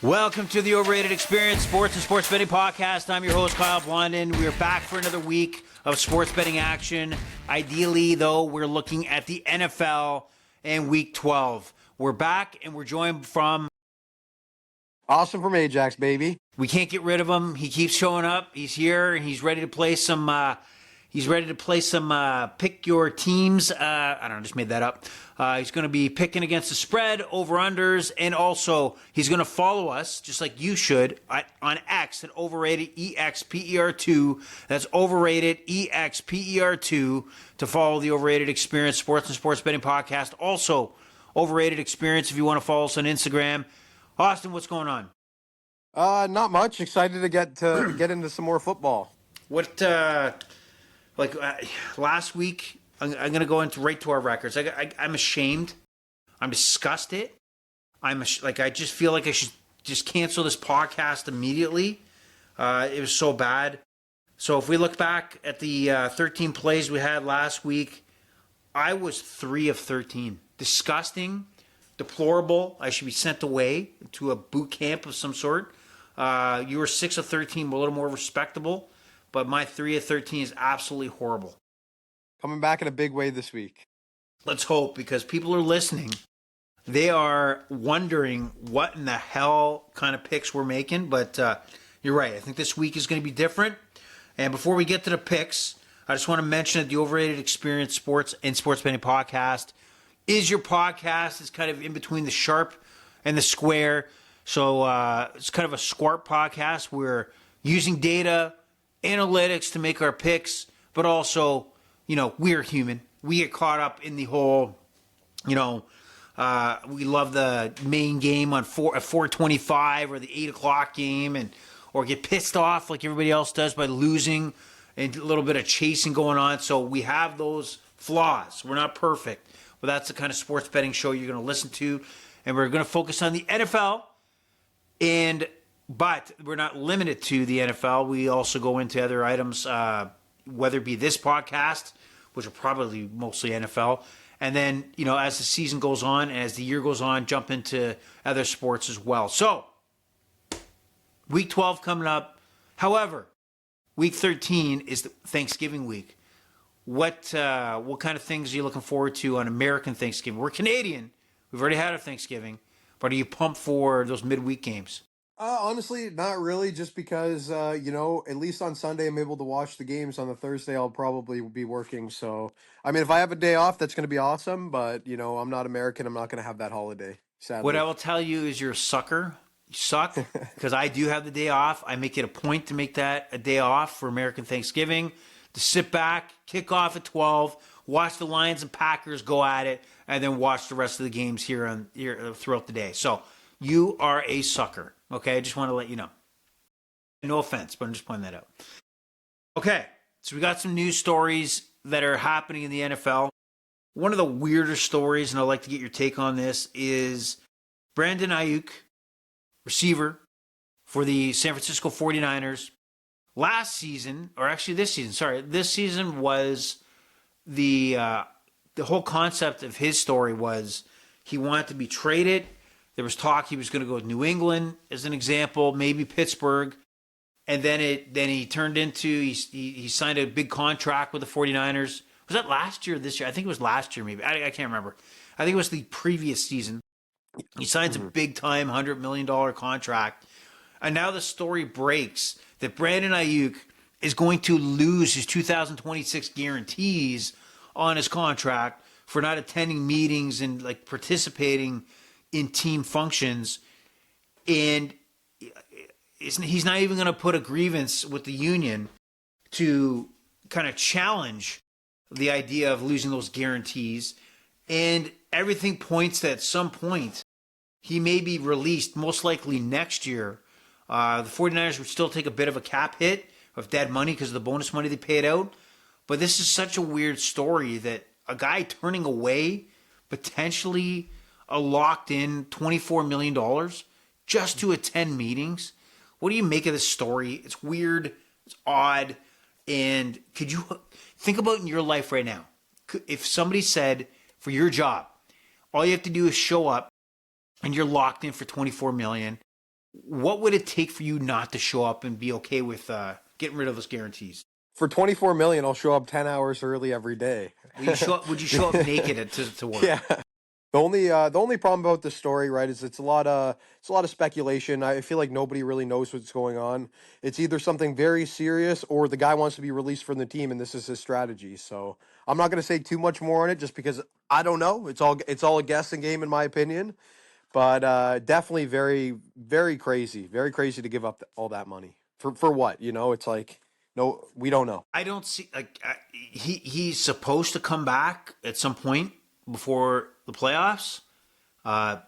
Welcome to the Overrated Experience, sports and sports betting podcast. I'm your host, Kyle Blondin. We are back for another week of sports betting action. Ideally, though, we're looking at the NFL and Week 12. We're back, and we're joined from... Awesome from Ajax, baby. We can't get rid of him. He keeps showing up. He's here, and he's ready to play some... pick your teams. I don't know, just made that up. He's going to be picking against the spread, over-unders, and also he's going to follow us, just like you should, on X at Overrated EXPER2. That's Overrated EXPER2 to follow the Overrated Experience Sports and Sports Betting Podcast. Also, Overrated Experience if you want to follow us on Instagram. Austin, what's going on? Not much. Excited to get into some more football. What, last week... I'm going to go right to our records. I'm ashamed. I'm disgusted. I just feel like I should just cancel this podcast immediately. It was so bad. So if we look back at the 13 plays we had last week, I was 3 of 13. Disgusting, deplorable. I should be sent away to a boot camp of some sort. You were 6 of 13, a little more respectable. But my 3 of 13 is absolutely horrible. Coming back in a big way this week. Let's hope, because people are listening. They are wondering what in the hell kind of picks we're making. But you're right. I think this week is going to be different. And before we get to the picks, I just want to mention that the Overrated Experience Sports and Sports Betting Podcast is your podcast. It's kind of in between the sharp and the square. So it's kind of a squart podcast. We're using data, analytics to make our picks, but also... we're human. We get caught up in the whole, we love the main game on 4:25 or the 8 o'clock game, or get pissed off like everybody else does by losing, and a little bit of chasing going on. So we have those flaws. We're not perfect, but that's the kind of sports betting show you're going to listen to, and we're going to focus on the NFL. But we're not limited to the NFL. We also go into other items. Whether it be this podcast, which are probably mostly NFL, and then, as the season goes on, and as the year goes on, jump into other sports as well. So, Week 12 coming up. However, Week 13 is the Thanksgiving week. What kind of things are you looking forward to on American Thanksgiving? We're Canadian. We've already had a Thanksgiving. But are you pumped for those midweek games? Honestly, not really, just because, at least on Sunday I'm able to watch the games. On the Thursday I'll probably be working. So, if I have a day off, that's going to be awesome. But, I'm not American. I'm not going to have that holiday, sadly. What I will tell you is you're a sucker. You suck, because I do have the day off. I make it a point to make that a day off for American Thanksgiving, to sit back, kick off at 12, watch the Lions and Packers go at it, and then watch the rest of the games here throughout the day. So, you are a sucker. Okay, I just want to let you know. No offense, but I'm just pointing that out. Okay, so we got some news stories that are happening in the NFL. One of the weirder stories, and I'd like to get your take on this, is Brandon Aiyuk, receiver for the San Francisco 49ers. Last season, or actually this season was the whole concept of his story was he wanted to be traded. There was talk he was going to go to New England, as an example, maybe Pittsburgh. And then he turned into, he signed a big contract with the 49ers. Was that last year or this year? I think it was last year maybe. I can't remember. I think it was the previous season. He signs a big-time $100 million contract. And now the story breaks that Brandon Aiyuk is going to lose his 2026 guarantees on his contract for not attending meetings and participating in team functions, and he's not even going to put a grievance with the union to kind of challenge the idea of losing those guarantees. And everything points that at some point he may be released, most likely next year. The 49ers would still take a bit of a cap hit of dead money because of the bonus money they paid out. But this is such a weird story that a guy turning away potentially a locked-in $24 million just to attend meetings. What do you make of this story? It's weird. It's odd. And could you think about in your life right now, if somebody said for your job, all you have to do is show up and you're locked in for $24 million, what would it take for you not to show up and be okay with getting rid of those guarantees? For 24 million, I'll show up 10 hours early every day. Would you show up naked to work? Yeah. The only problem about this story, right, is it's a lot of speculation. I feel like nobody really knows what's going on. It's either something very serious or the guy wants to be released from the team and this is his strategy. So I'm not going to say too much more on it just because I don't know. It's all a guessing game in my opinion. But definitely very, very crazy to give up all that money for what? It's like no, we don't know. I don't see he's supposed to come back at some point before the playoffs.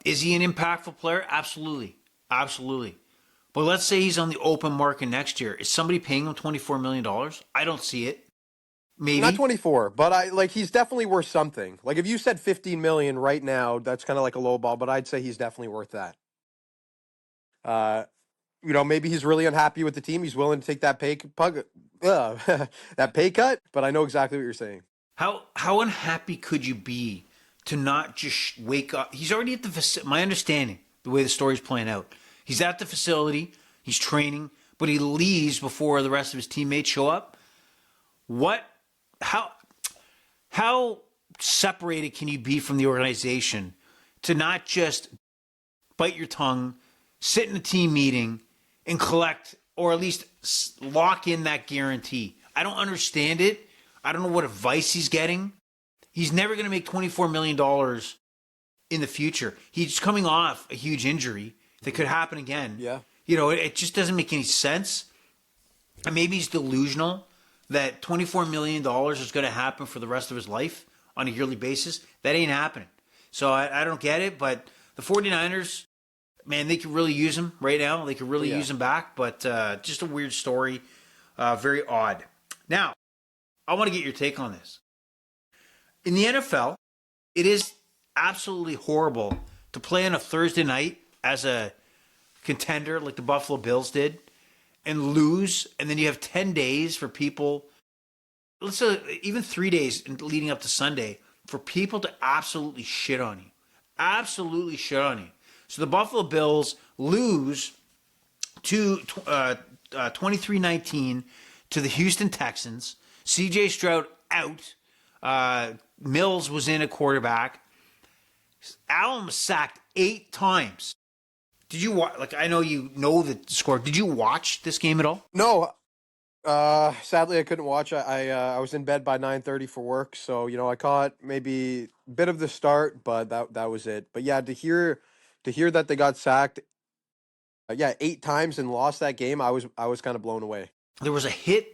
Is he an impactful player? Absolutely, absolutely. But let's say he's on the open market next year. Is somebody paying him $24 million? I don't see it. Maybe Not 24, but he's definitely worth something. Like if you said 15 million right now, that's kind of like a low ball, but I'd say he's definitely worth that. Uh, maybe he's really unhappy with the team. He's willing to take that that pay cut, but I know exactly what you're saying. How unhappy could you be to not just wake up? He's already at the facility. My understanding, the way the story's playing out, he's at the facility, he's training, but he leaves before the rest of his teammates show up. How separated can you be from the organization to not just bite your tongue, sit in a team meeting, and collect or at least lock in that guarantee? I don't understand it. I don't know what advice he's getting. He's never going to make $24 million in the future. He's coming off a huge injury that could happen again. Yeah. It just doesn't make any sense. And maybe he's delusional that $24 million is going to happen for the rest of his life on a yearly basis. That ain't happening. So I don't get it. But the 49ers, man, they could really use him right now. They could really use him back. But just a weird story. Very odd. Now, I want to get your take on this. In the NFL, it is absolutely horrible to play on a Thursday night as a contender like the Buffalo Bills did and lose, and then you have 10 days for people, let's say even 3 days leading up to Sunday, for people to absolutely shit on you. Absolutely shit on you. So the Buffalo Bills lose to 23-19 to the Houston Texans. C.J. Stroud out. Mills was in at quarterback. Allen was sacked 8 times. Did you watch? I know you know the score. Did you watch this game at all? No. Sadly, I couldn't watch. I was in bed by 9:30 for work, so I caught maybe a bit of the start, but that was it. But yeah, to hear that they got sacked, 8 times and lost that game, I was kind of blown away. There was a hit.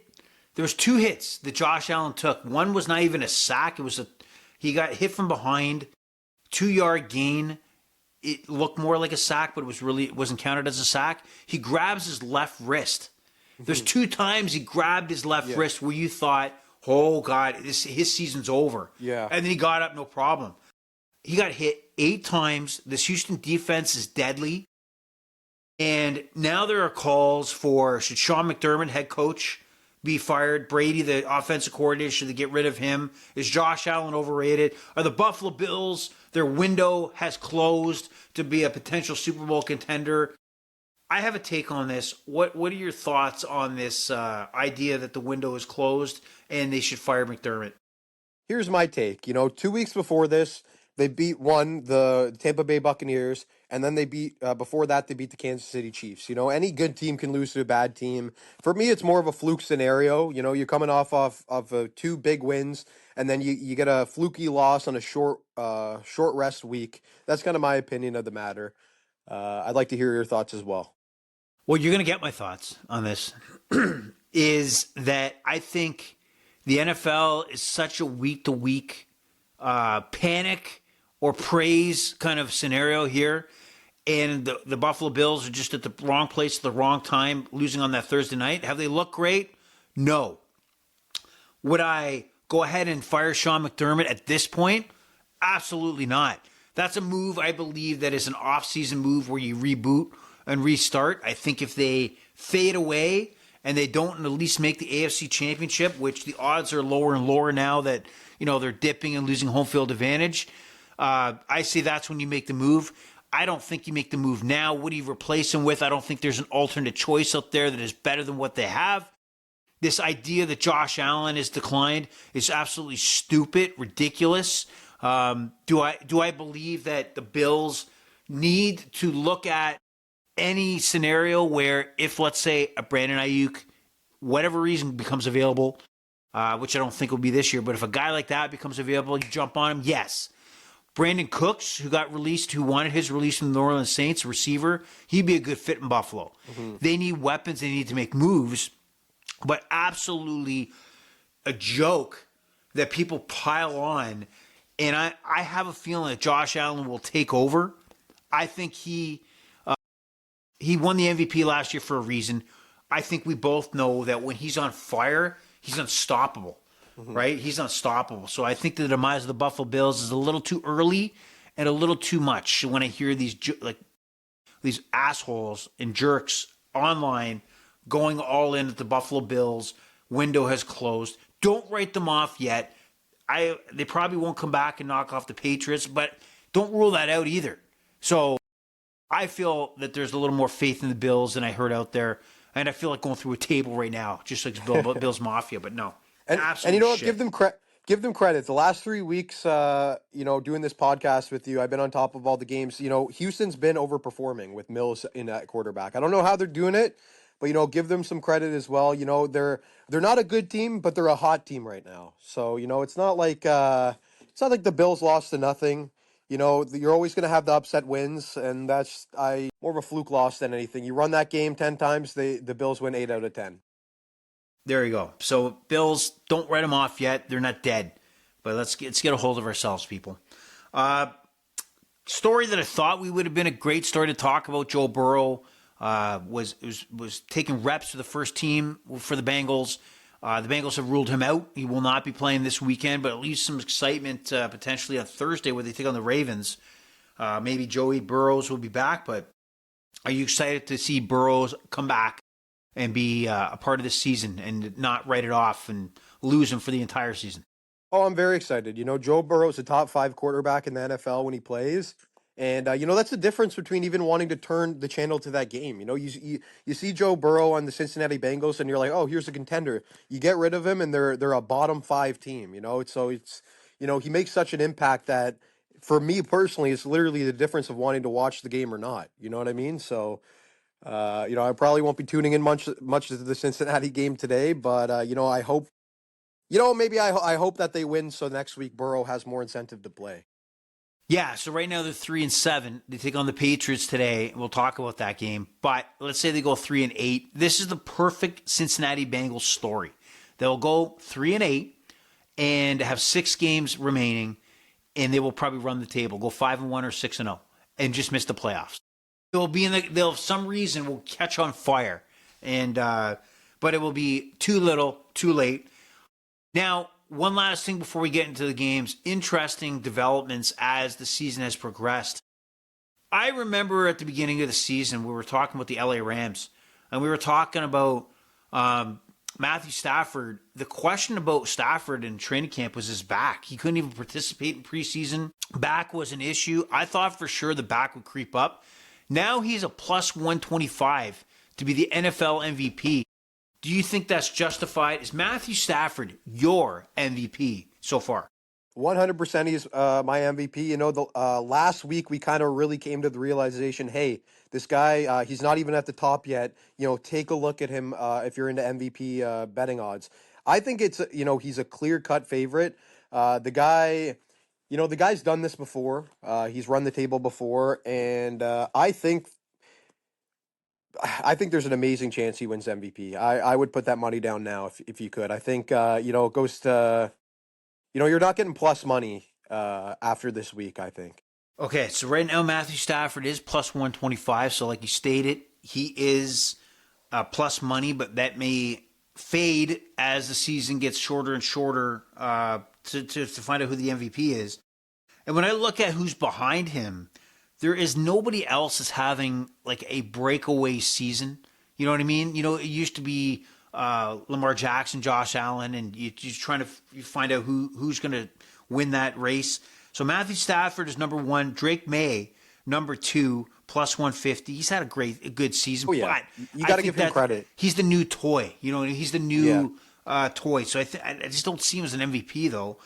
There was 2 hits that Josh Allen took. One was not even a sack. He got hit from behind, 2-yard gain. It looked more like a sack, but it wasn't counted as a sack. He grabs his left wrist. There's 2 times he grabbed his left wrist where you thought, oh God, his season's over. Yeah. And then he got up, no problem. He got hit 8 times. This Houston defense is deadly. And now there are calls for, should Sean McDermott, head coach, be fired? Brady, the offensive coordinator, should they get rid of him? Is Josh Allen overrated? Are the Buffalo Bills, their window has closed to be a potential Super Bowl contender? I have a take on this. What are your thoughts on this idea that the window is closed and they should fire McDermott? Here's my take. 2 weeks before this, they beat the Tampa Bay Buccaneers, and then they beat before that they beat the Kansas City Chiefs. Any good team can lose to a bad team. For me, it's more of a fluke scenario. You're coming off of 2 big wins, and then you get a fluky loss on a short rest week. That's kind of my opinion of the matter. I'd like to hear your thoughts as well. Well, you're going to get my thoughts on this. Is that I think the NFL is such a week-to-week panic or praise kind of scenario here. And the Buffalo Bills are just at the wrong place at the wrong time, losing on that Thursday night. Have they looked great? No. Would I go ahead and fire Sean McDermott at this point? Absolutely not. That's a move, I believe, that is an off-season move where you reboot and restart. I think if they fade away and they don't at least make the AFC Championship, which the odds are lower and lower now that they're dipping and losing home field advantage, I say that's when you make the move. I don't think you make the move now. What do you replace him with? I don't think there's an alternate choice out there that is better than what they have. This idea that Josh Allen is declined is absolutely stupid, ridiculous. Do I believe that the Bills need to look at any scenario where if, let's say, a Brandon Aiyuk, whatever reason, becomes available, which I don't think will be this year, but if a guy like that becomes available, you jump on him? Yes. Brandon Cooks, who got released, who wanted his release from the New Orleans Saints, receiver, he'd be a good fit in Buffalo. Mm-hmm. They need weapons. They need to make moves. But absolutely a joke that people pile on. And I have a feeling that Josh Allen will take over. I think he won the MVP last year for a reason. I think we both know that when he's on fire, he's unstoppable, right? He's unstoppable. So I think the demise of the Buffalo Bills is a little too early and a little too much when I hear these assholes and jerks online going all in at the Buffalo Bills. Window has closed. Don't write them off yet. They probably won't come back and knock off the Patriots, but don't rule that out either. So I feel that there's a little more faith in the Bills than I heard out there. And I feel like going through a table right now, just like Bills Mafia, but no. And you know what? Give them credit. The last 3 weeks, doing this podcast with you, I've been on top of all the games. Houston's been overperforming with Mills in that quarterback. I don't know how they're doing it, but give them some credit as well. They're not a good team, but they're a hot team right now. So it's not like the Bills lost to nothing. You're always going to have the upset wins, and that's more of a fluke loss than anything. You run that game 10 times, the Bills win 8 out of 10. There you go. So Bills, don't write them off yet. They're not dead. But let's get a hold of ourselves, people. Story that I thought we would have been a great story to talk about. Joe Burrow was taking reps for the first team for the Bengals. The Bengals have ruled him out. He will not be playing this weekend, but at least some excitement potentially on Thursday where they take on the Ravens. Maybe Joey Burrows will be back, but are you excited to see Burrows come back and be a part of this season and not write it off and lose him for the entire season? Oh, I'm very excited. Joe Burrow's a top 5 quarterback in the NFL when he plays. And, that's the difference between even wanting to turn the channel to that game. You see Joe Burrow on the Cincinnati Bengals and you're like, oh, here's a contender. You get rid of him and they're a bottom 5 team, So it's he makes such an impact that for me personally, it's literally the difference of wanting to watch the game or not. You know what I mean? So, I probably won't be tuning in much to the Cincinnati game today, but, I hope, maybe I hope that they win so next week Burrow has more incentive to play. Yeah, so right now they're 3-7. They take on the Patriots today. We'll talk about that game. But let's say they go 3-8. This is the perfect Cincinnati Bengals story. They'll go 3-8 and have 6 games remaining, and they will probably run the table, go 5-1 or 6-0, and just miss the playoffs. They'll have some reason will catch on fire, and but it will be too little, too late. Now, one last thing before we get into the games. Interesting developments as the season has progressed. I remember at the beginning of the season, we were talking about the LA Rams, and we were talking about Matthew Stafford. The question about Stafford in training camp was his back. He couldn't even participate in preseason. Back was an issue. I thought for sure the back would creep up. Now he's a plus 125 to be the NFL MVP. Do you think that's justified? Is Matthew Stafford your MVP so far? 100% he's my MVP. The last week we kind of really came to the realization, hey, this guy, he's not even at the top yet. Take a look at him if you're into MVP betting odds. I think it's, he's a clear-cut favorite. The guy's done this before. He's run the table before, and I think there's an amazing chance he wins MVP. I would put that money down now if you could. I think it goes to you're not getting plus money after this week, I think. Okay, so right now Matthew Stafford is plus 125. So like you stated, he is plus money, but that may fade as the season gets shorter and shorter to find out who the MVP is. And when I look at who's behind him, there is nobody else that's having like a breakaway season. You know what I mean? It used to be Lamar Jackson, Josh Allen, and you're trying to find out who's going to win that race. So Matthew Stafford is number 1. Drake May number 2 plus 150. He's had a good season, Oh yeah, but you I got to think give him that credit. he's the new toy. He's the Yeah. new toy. So I just don't see him as an MVP though.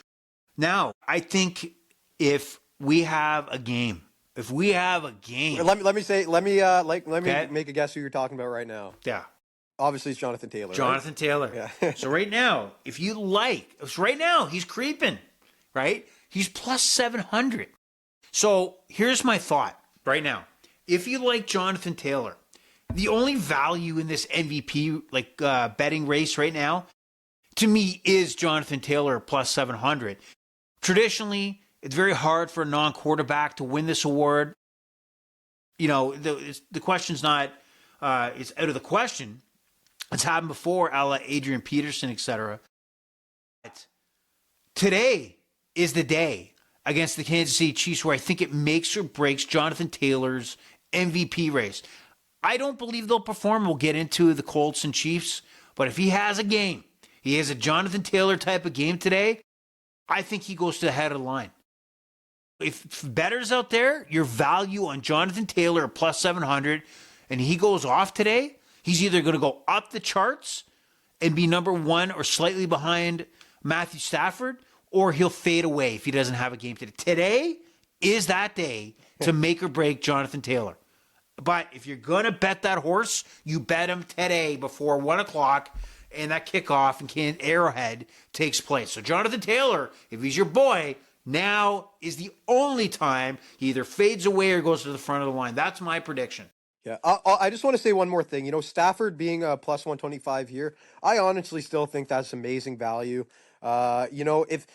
Now, I think if we have a game, Let me okay, make a guess who you're talking about right now. yeah, Obviously, it's Jonathan Taylor, right? Jonathan Taylor. Yeah. So right now, right now he's creeping, right? He's plus 700. So here's my thought right now. If you like Jonathan Taylor, the only value in this MVP betting race right now, to me, is Jonathan Taylor plus 700. Traditionally, it's very hard for a non-quarterback to win this award. The question's not, it's out of the question. It's happened before, a la Adrian Peterson, etc. But today is the day against the Kansas City Chiefs where I think it makes or breaks Jonathan Taylor's MVP race. I don't believe they'll perform. We'll get into the Colts and Chiefs. But if he has a game, he has a Jonathan Taylor type of game today, I think he goes to the head of the line. If bettors out there, your value on Jonathan Taylor at plus 700, and he goes off today, he's either going to go up the charts and be number 1 or slightly behind Matthew Stafford, or he'll fade away if he doesn't have a game today. Today is that day to make or break Jonathan Taylor. But if you're going to bet that horse, you bet him today before 1 o'clock and that kickoff in Arrowhead takes place. So Jonathan Taylor, if he's your boy, now is the only time he either fades away or goes to the front of the line. That's my prediction. Yeah, I just want to say one more thing. Stafford being a plus 125 here, I honestly still think that's amazing value. If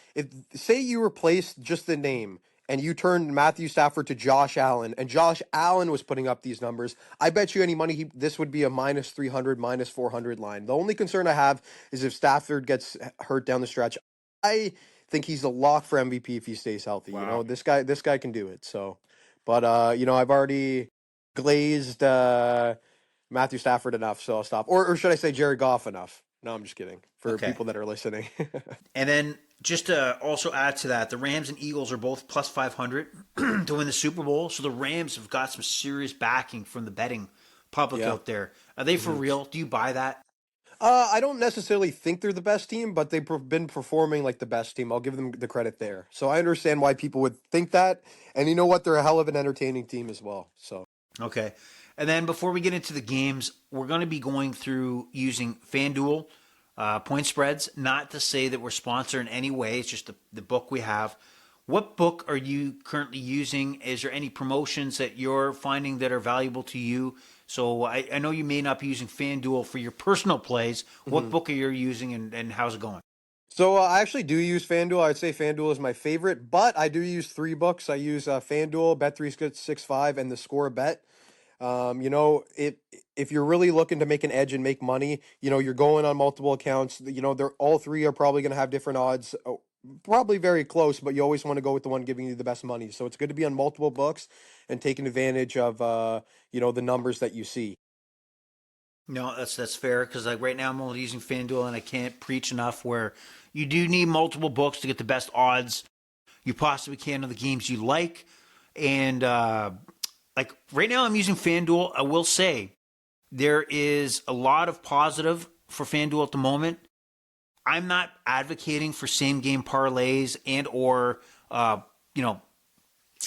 say you replaced just the name and you turned Matthew Stafford to Josh Allen, and Josh Allen was putting up these numbers, I bet you any money this would be a minus 300, minus 400 line. The only concern I have is if Stafford gets hurt down the stretch. I think he's a lock for MVP if he stays healthy. Wow. This guy can do it. So, but I've already glazed Matthew Stafford enough, so I'll stop. Or should I say Jared Goff enough? No, I'm just kidding. For Okay. people that are listening. And then just to also add to that, the Rams and Eagles are both plus 500 to win the Super Bowl. So the Rams have got some serious backing from the betting public out there. Are they for real? Do you buy that? I don't necessarily think they're the best team, but they've been performing like the best team. I'll give them the credit there. So I understand why people would think that. And you know what? They're a hell of an entertaining team as well. So Okay. And then before we get into the games, we're going to be going through using FanDuel point spreads. Not to say that we're sponsored in any way. It's just the book we have. What book are you currently using? Is there any promotions that you're finding that are valuable to you? So I know you may not be using FanDuel for your personal plays. What book are you using and how's it going? So I actually do use FanDuel. I'd say FanDuel is my favorite, but I do use 3 books. I use FanDuel, Bet365, and the Score Bet. If you're really looking to make an edge and make money, you're going on multiple accounts. They're all 3 are probably going to have different odds, probably very close, but you always want to go with the one giving you the best money. So it's good to be on multiple books and taking advantage of the numbers that you see. No, that's fair because like right now I'm only using FanDuel and I can't preach enough where you do need multiple books to get the best odds you possibly can on the games you like. And like right now I'm using FanDuel. I will say there is a lot of positive for FanDuel at the moment. I'm not advocating for same game parlays and or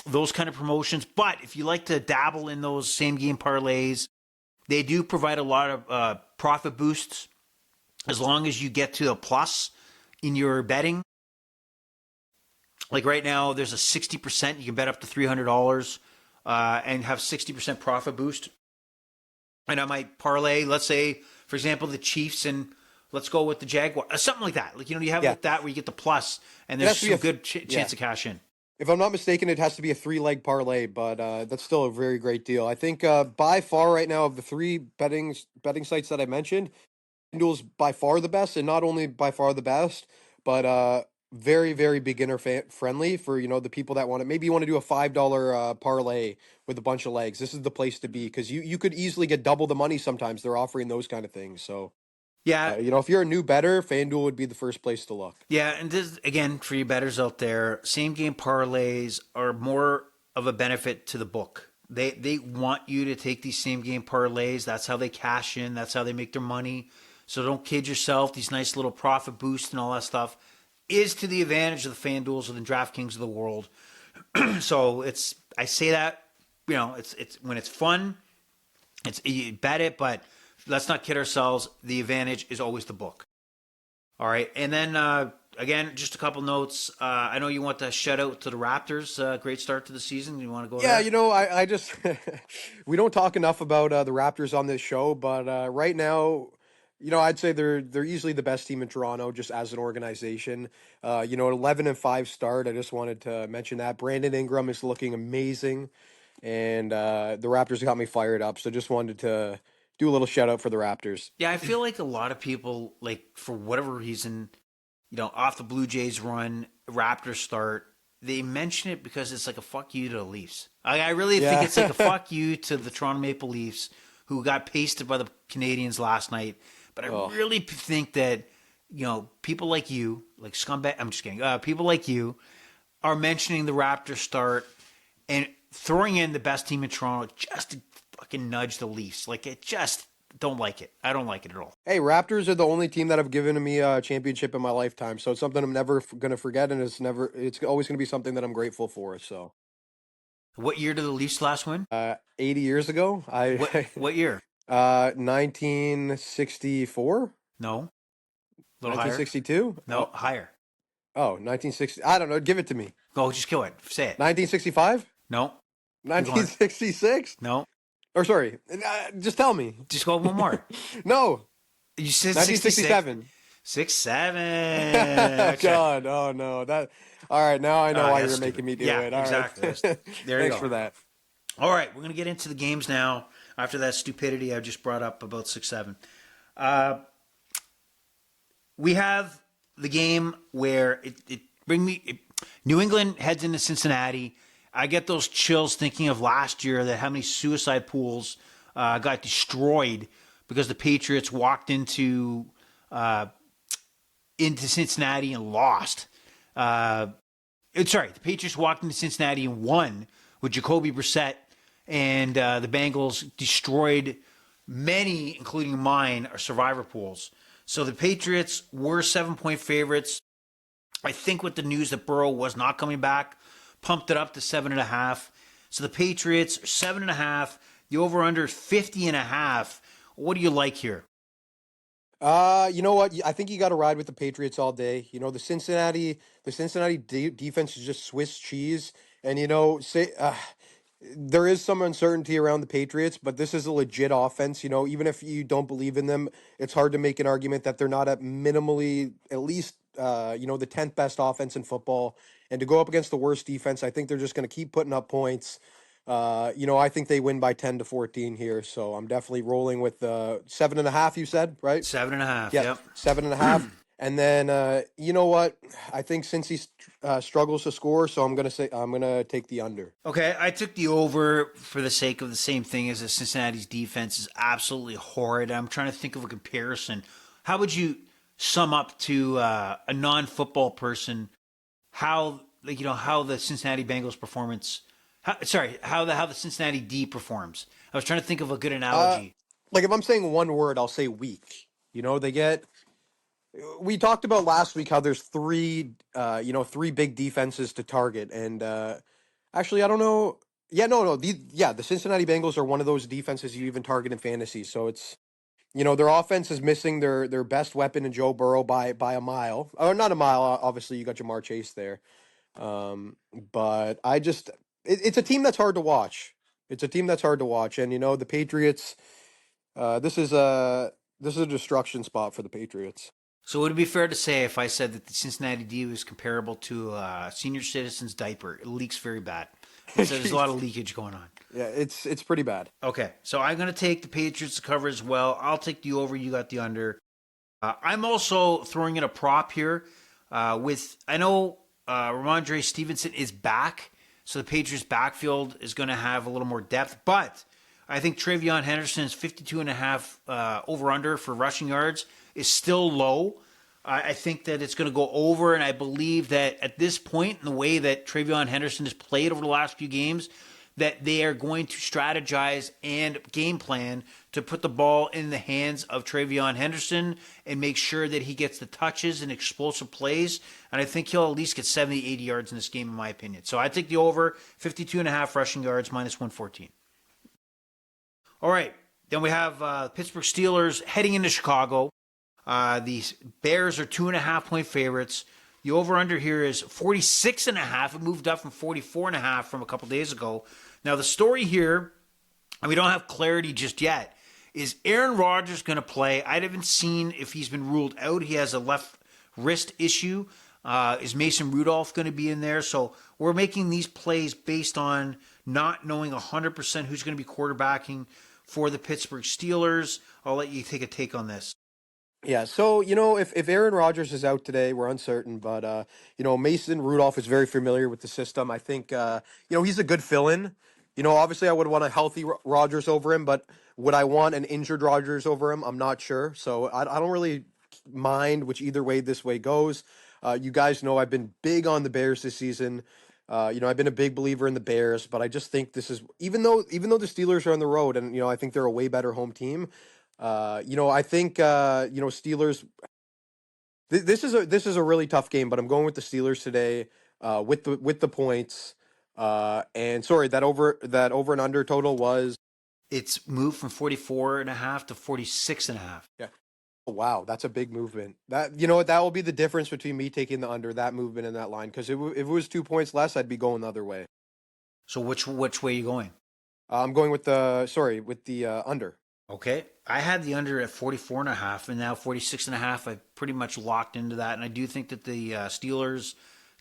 those kind of promotions, but if you like to dabble in those same game parlays, they do provide a lot of profit boosts as long as you get to a plus in your betting. Like right now, there's a 60%. You can bet up to $300 and have 60% profit boost. And I might parlay, let's say, for example, the Chiefs and let's go with the Jaguars, something like that. Like, you have like that where you get the plus and there's some good chance to cash in. If I'm not mistaken, it has to be a 3-leg parlay, but that's still a very great deal. I think by far right now of the 3 betting sites that I mentioned, FanDuel's by far the best, and not only by far the best, but very, very beginner friendly for the people that want to. Maybe you want to do a $5 parlay with a bunch of legs. This is the place to be because you could easily get double the money. Sometimes they're offering those kind of things. So yeah, if you're a new bettor, FanDuel would be the first place to look. Yeah, and this again for you bettors out there, same game parlays are more of a benefit to the book. They want you to take these same game parlays. That's how they cash in. That's how they make their money. So don't kid yourself. These nice little profit boosts and all that stuff is to the advantage of the FanDuels and the DraftKings of the world. So I say that, it's when it's fun, you bet it, but let's not kid ourselves. The advantage is always the book. All right. And then, again, just a couple notes. I know you want to shout out to the Raptors. Great start to the season. You want to go Yeah, there? I just we don't talk enough about the Raptors on this show, but right now, I'd say they're easily the best team in Toronto just as an organization. An 11-5 start. I just wanted to mention that Brandon Ingram is looking amazing, and the Raptors got me fired up. So just wanted to do a little shout out for the Raptors. Yeah, I feel like a lot of people, like, for whatever reason, off the Blue Jays run, Raptors start, they mention it because it's like a fuck you to the Leafs. I really think it's like a fuck you to the Toronto Maple Leafs, who got pasted by the Canadians last night. But I really think that, people like you, like scumbag, I'm just kidding, people like you are mentioning the Raptors start and throwing in the best team in Toronto just to fucking nudge the Leafs. Like, it just don't like it. I don't like it at all. Hey, Raptors are the only team that have given me a championship in my lifetime, so it's something I'm never gonna forget, and it's always gonna be something that I'm grateful for. So, What year did the Leafs last win? 80 years ago, What year? 1964, No, a little higher. 1962. No, higher. 1960. I don't know. Give it to me. Go, just kill it. Say it. 1965, No, keep going. 1966. No, Or sorry, just tell me. just go one more. No, You said 1967. 67. Okay. God, oh no, that. All right, now I know Oh, why that's you're stupid. making me do Yeah, it. All exactly. right. There you Thanks go. for that. All right, we're going to get into the games now after that stupidity I just brought up about 6-7. We have the game where New England heads into Cincinnati. I get those chills thinking of last year, that how many suicide pools got destroyed because the Patriots walked into Cincinnati and lost. The Patriots walked into Cincinnati and won with Jacoby Brissett, and the Bengals destroyed many, including mine, are survivor pools. So the Patriots were 7-point favorites. I think with the news that Burrow was not coming back, pumped it up to 7.5. So the Patriots are 7.5. The over/under is 50.5. What do you like here? You know what? I think you got to ride with the Patriots all day. The Cincinnati defense is just Swiss cheese, and there is some uncertainty around the Patriots, but this is a legit offense. Even if you don't believe in them, it's hard to make an argument that they're not at minimally at least the 10th best offense in football. And to go up against the worst defense, I think they're just going to keep putting up points. I think they win by 10-14 here, so I'm definitely rolling with 7.5. You said right? 7.5. Yeah, Yep. 7.5. And then you know what? I think since he struggles to score, so I'm gonna take the under. Okay, I took the over for the sake of the same thing as the Cincinnati's defense is absolutely horrid. I'm trying to think of a comparison. How would you sum up to a non-football person how the Cincinnati Bengals performance? How the Cincinnati D performs? I was trying to think of a good analogy. Like if I'm saying one word, I'll say weak. They get. We talked about last week how there's three big defenses to target, and actually, I don't know. Yeah, no. The Cincinnati Bengals are one of those defenses you even target in fantasy. So it's their offense is missing their best weapon in Joe Burrow by a mile, or not a mile. Obviously, you got Jamar Chase there, but it's a team that's hard to watch. It's a team that's hard to watch, and the Patriots. This is a destruction spot for the Patriots. So would it be fair to say if I said that the Cincinnati D was comparable to a senior citizen's diaper? It leaks very bad. So there's a lot of leakage going on. Yeah, it's pretty bad. Okay, so I'm going to take the Patriots to cover as well. I'll take the over. You got the under. I'm also throwing in a prop here. I know Ramondre Stevenson is back, so the Patriots backfield is going to have a little more depth. But I think Travion Henderson's 52.5 over under for rushing yards is still low. I think that it's going to go over, and I believe that at this point, in the way that Travion Henderson has played over the last few games, that they are going to strategize and game plan to put the ball in the hands of Travion Henderson and make sure that he gets the touches and explosive plays. And I think he'll at least get 70, 80 yards in this game, in my opinion. So I take the over, 52.5 rushing yards, minus 114. All right. Then we have Pittsburgh Steelers heading into Chicago. The Bears are 2.5-point favorites. The over-under here is 46.5. It moved up from 44.5 from a couple days ago. Now, the story here, and we don't have clarity just yet, is Aaron Rodgers going to play? I haven't seen if he's been ruled out. He has a left wrist issue. Is Mason Rudolph going to be in there? So we're making these plays based on not knowing 100% who's going to be quarterbacking for the Pittsburgh Steelers. I'll let you take a take on this. Yeah, so if Aaron Rodgers is out today, we're uncertain, but Mason Rudolph is very familiar with the system. I think he's a good fill-in. Obviously I would want a healthy Rodgers over him, but would I want an injured Rodgers over him? I'm not sure. So I don't really mind which either way this way goes. You guys know I've been big on the Bears this season. I've been a big believer in the Bears, but I just think this is even though the Steelers are on the road and I think they're a way better home team. I think Steelers. This is a really tough game, but I'm going with the Steelers today. With the points. And sorry, that over and under total was. It's moved from 44.5 to 46.5. Yeah. Oh, wow, that's a big movement. That that will be the difference between me taking the under, that movement in that line. Because if it was 2 points less, I'd be going the other way. So which way are you going? I'm going with the under. Okay. I had the under at 44.5 and now 46.5. I pretty much locked into that. And I do think that the Steelers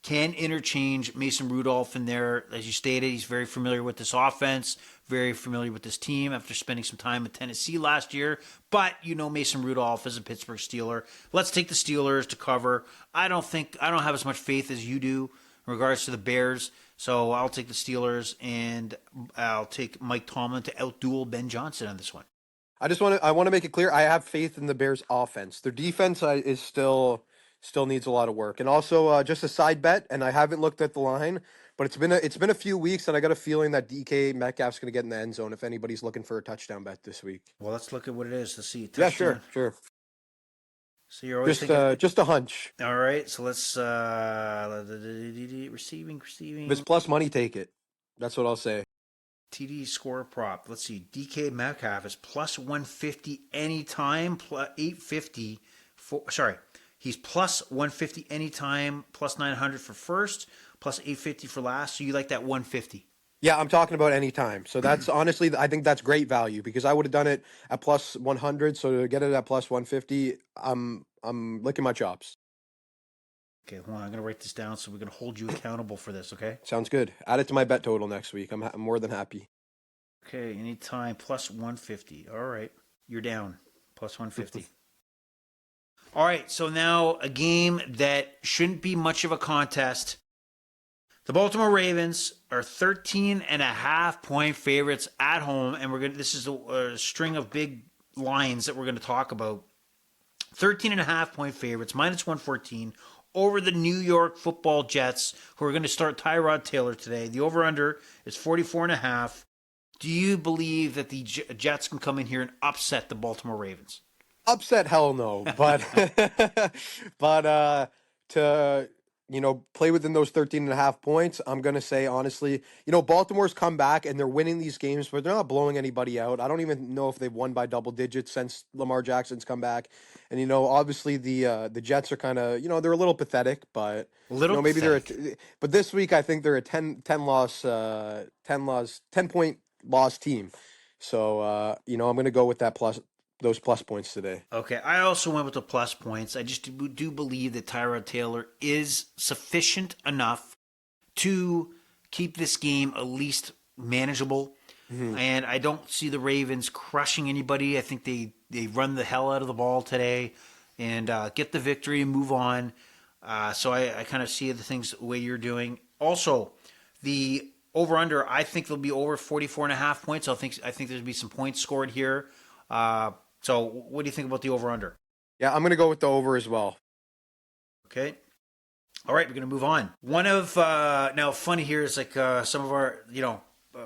can interchange Mason Rudolph in there. As you stated, he's very familiar with this offense, very familiar with this team after spending some time with Tennessee last year. But Mason Rudolph is a Pittsburgh Steeler. Let's take the Steelers to cover. I don't have as much faith as you do in regards to the Bears. So I'll take the Steelers, and I'll take Mike Tomlin to outduel Ben Johnson on this one. I want to make it clear. I have faith in the Bears' offense. Their defense is still needs a lot of work. And also, just a side bet. And I haven't looked at the line, but it's been a few weeks, and I got a feeling that DK Metcalf's going to get in the end zone if anybody's looking for a touchdown bet this week. Well, let's look at what it is. Let's see. Touchdown. Yeah, sure. So you're always just a hunch. All right. So let's receiving. If it's plus money, take it. That's what I'll say. TD score prop. Let's see. DK Metcalf is plus 150 anytime, plus 850 he's plus 150 anytime, plus 900 for first, plus 850 for last. So you like that 150? Yeah, I'm talking about anytime. So that's honestly, I think that's great value because I would have done it at plus 100. So to get it at plus 150, I'm licking my chops. Okay, hold on. I'm going to write this down so we're going to hold you accountable for this, okay? Sounds good. Add it to my bet total next week. I'm more than happy. Okay, anytime, plus 150. All right, you're down, plus 150. All right, so now a game that shouldn't be much of a contest. The Baltimore Ravens are 13.5-point favorites at home, and this is a string of big lines that we're going to talk about. 13.5-point favorites, minus 114, over the New York Football Jets, who are going to start Tyrod Taylor today. The over-under is 44.5. Do you believe that the Jets can come in here and upset the Baltimore Ravens? Upset, hell no. But to play within those 13.5 points, I'm gonna say honestly, Baltimore's come back and they're winning these games, but they're not blowing anybody out. I don't even know if they've won by double digits since Lamar Jackson's come back. And obviously the Jets are kind of they're a little pathetic, but maybe pathetic. But this week I think they're a 10 point loss team. So I'm gonna go with those plus points today. Okay, I also went with the plus points. I just do believe that Tyrod Taylor is sufficient enough to keep this game at least manageable. Mm-hmm. And I don't see the Ravens crushing anybody. I think they run the hell out of the ball today and get the victory and move on. So I kind of see the things the way you're doing. Also, the over-under, I think they'll be over 44.5 points. I think there'll be some points scored here. So what do you think about the over-under? Yeah, I'm going to go with the over as well. Okay. All right, we're going to move on. One of now funny here is like some of our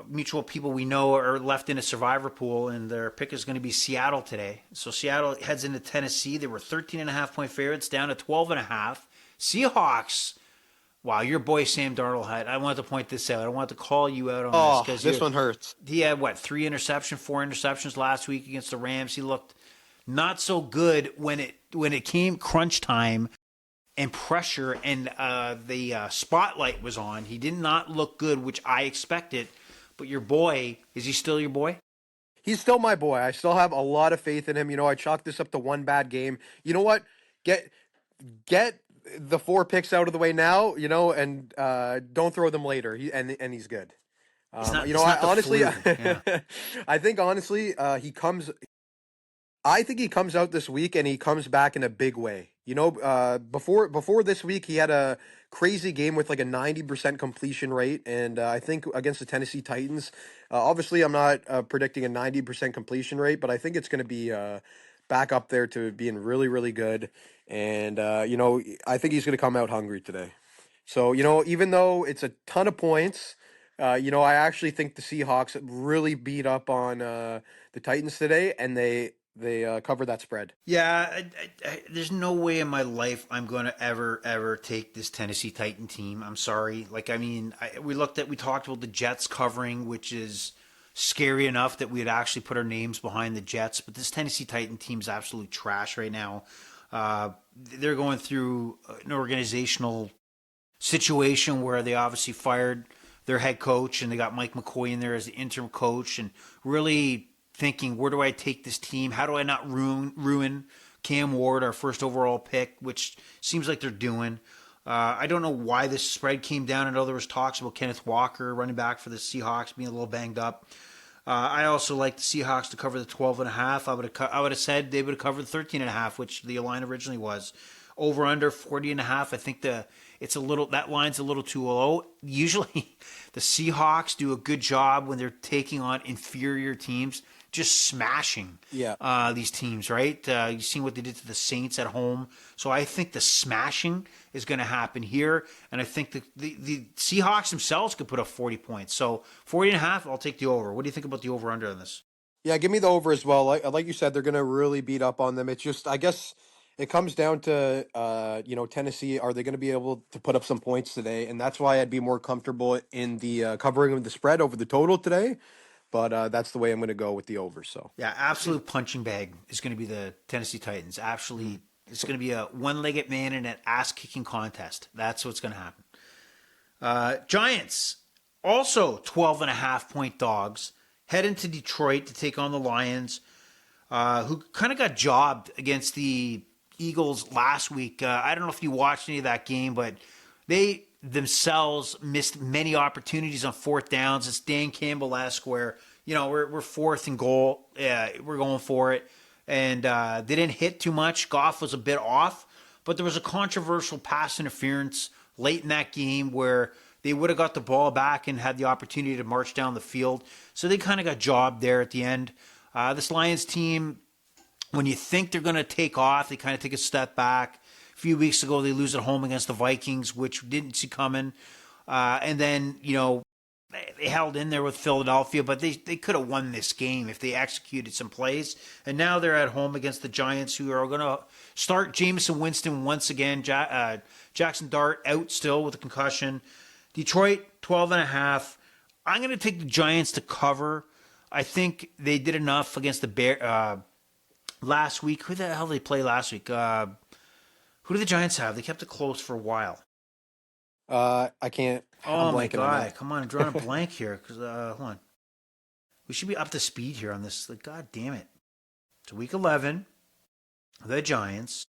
mutual people we know are left in a survivor pool, and their pick is going to be Seattle today. So Seattle heads into Tennessee. They were 13.5-point favorites, down to 12.5. Seahawks. Wow, your boy Sam Darnold had. I wanted to point this out. I want to call you out on this Oh, because this one hurts. he had what 4 interceptions last week against the Rams. He looked not so good when it came crunch time and pressure and the spotlight was on. He did not look good, which I expected. But your boy, is he still your boy? He's still my boy. I still have a lot of faith in him. I chalked this up to one bad game. You know what? Get the 4 picks out of the way now, and don't throw them later. And he's good. It's not. It's I not the honestly, flu. Yeah. I think honestly, he comes. I think he comes out this week and he comes back in a big way. Before this week, he had a crazy game with like a 90% completion rate, and I think against the Tennessee Titans. Obviously, I'm not predicting a 90% completion rate, but I think it's going to be back up there to being really, really good. And I think he's going to come out hungry today. So even though it's a ton of points. I actually think the Seahawks really beat up on the Titans today, and they cover that spread. Yeah, there's no way in my life I'm going to ever take this Tennessee Titan team. I'm sorry. Like, I mean, we talked about the Jets covering, which is scary enough that we'd actually put our names behind the Jets. But this Tennessee Titan team's absolute trash right now. They're going through an organizational situation where they obviously fired their head coach and they got Mike McCoy in there as the interim coach and really thinking, where do I take this team? How do I not ruin Cam Ward, our first overall pick, which seems like they're doing. I don't know why this spread came down. I know there was talks about Kenneth Walker, running back for the Seahawks, being a little banged up. I also like the Seahawks to cover the 12.5. I would have said they would have covered the 13.5, which the line originally was. Over under 40.5. I think that line's a little too low. Usually, the Seahawks do a good job when they're taking on inferior teams, just smashing these teams, right? You've seen what they did to the Saints at home. So I think the smashing is going to happen here. And I think the Seahawks themselves could put up 40 points. So 40.5, I'll take the over. What do you think about the over-under on this? Yeah, give me the over as well. Like you said, they're going to really beat up on them. It's just, I guess it comes down to, Tennessee. Are they going to be able to put up some points today? And that's why I'd be more comfortable in the covering of the spread over the total today. But that's the way I'm going to go with the over. So yeah, absolute punching bag is going to be the Tennessee Titans. Actually, it's going to be a one-legged man in an ass-kicking contest. That's what's going to happen. Giants, also 12.5-point dogs, head into Detroit to take on the Lions, who kind of got jobbed against the Eagles last week. I don't know if you watched any of that game, but they themselves missed many opportunities on fourth downs. It's Dan Campbell-esque where, we're fourth and goal. We're going for it. And they didn't hit too much. Goff was a bit off. But there was a controversial pass interference late in that game where they would have got the ball back and had the opportunity to march down the field. So they kind of got jobbed there at the end. This Lions team, when you think they're going to take off, they kind of take a step back. A few weeks ago, they lose at home against the Vikings, which didn't see coming. And then, they held in there with Philadelphia, but they could have won this game if they executed some plays. And now they're at home against the Giants, who are going to start Jameson Winston once again. Jackson Dart out still with a concussion. Detroit, 12.5. I'm going to take the Giants to cover. I think they did enough against the Bear last week. Who the hell did they play last week? Who do the Giants have? They kept it close for a while. I can't. Oh my God! Come on, I'm drawing a blank here. Hold on. We should be up to speed here on this. Like, God damn it! It's week 11. The Giants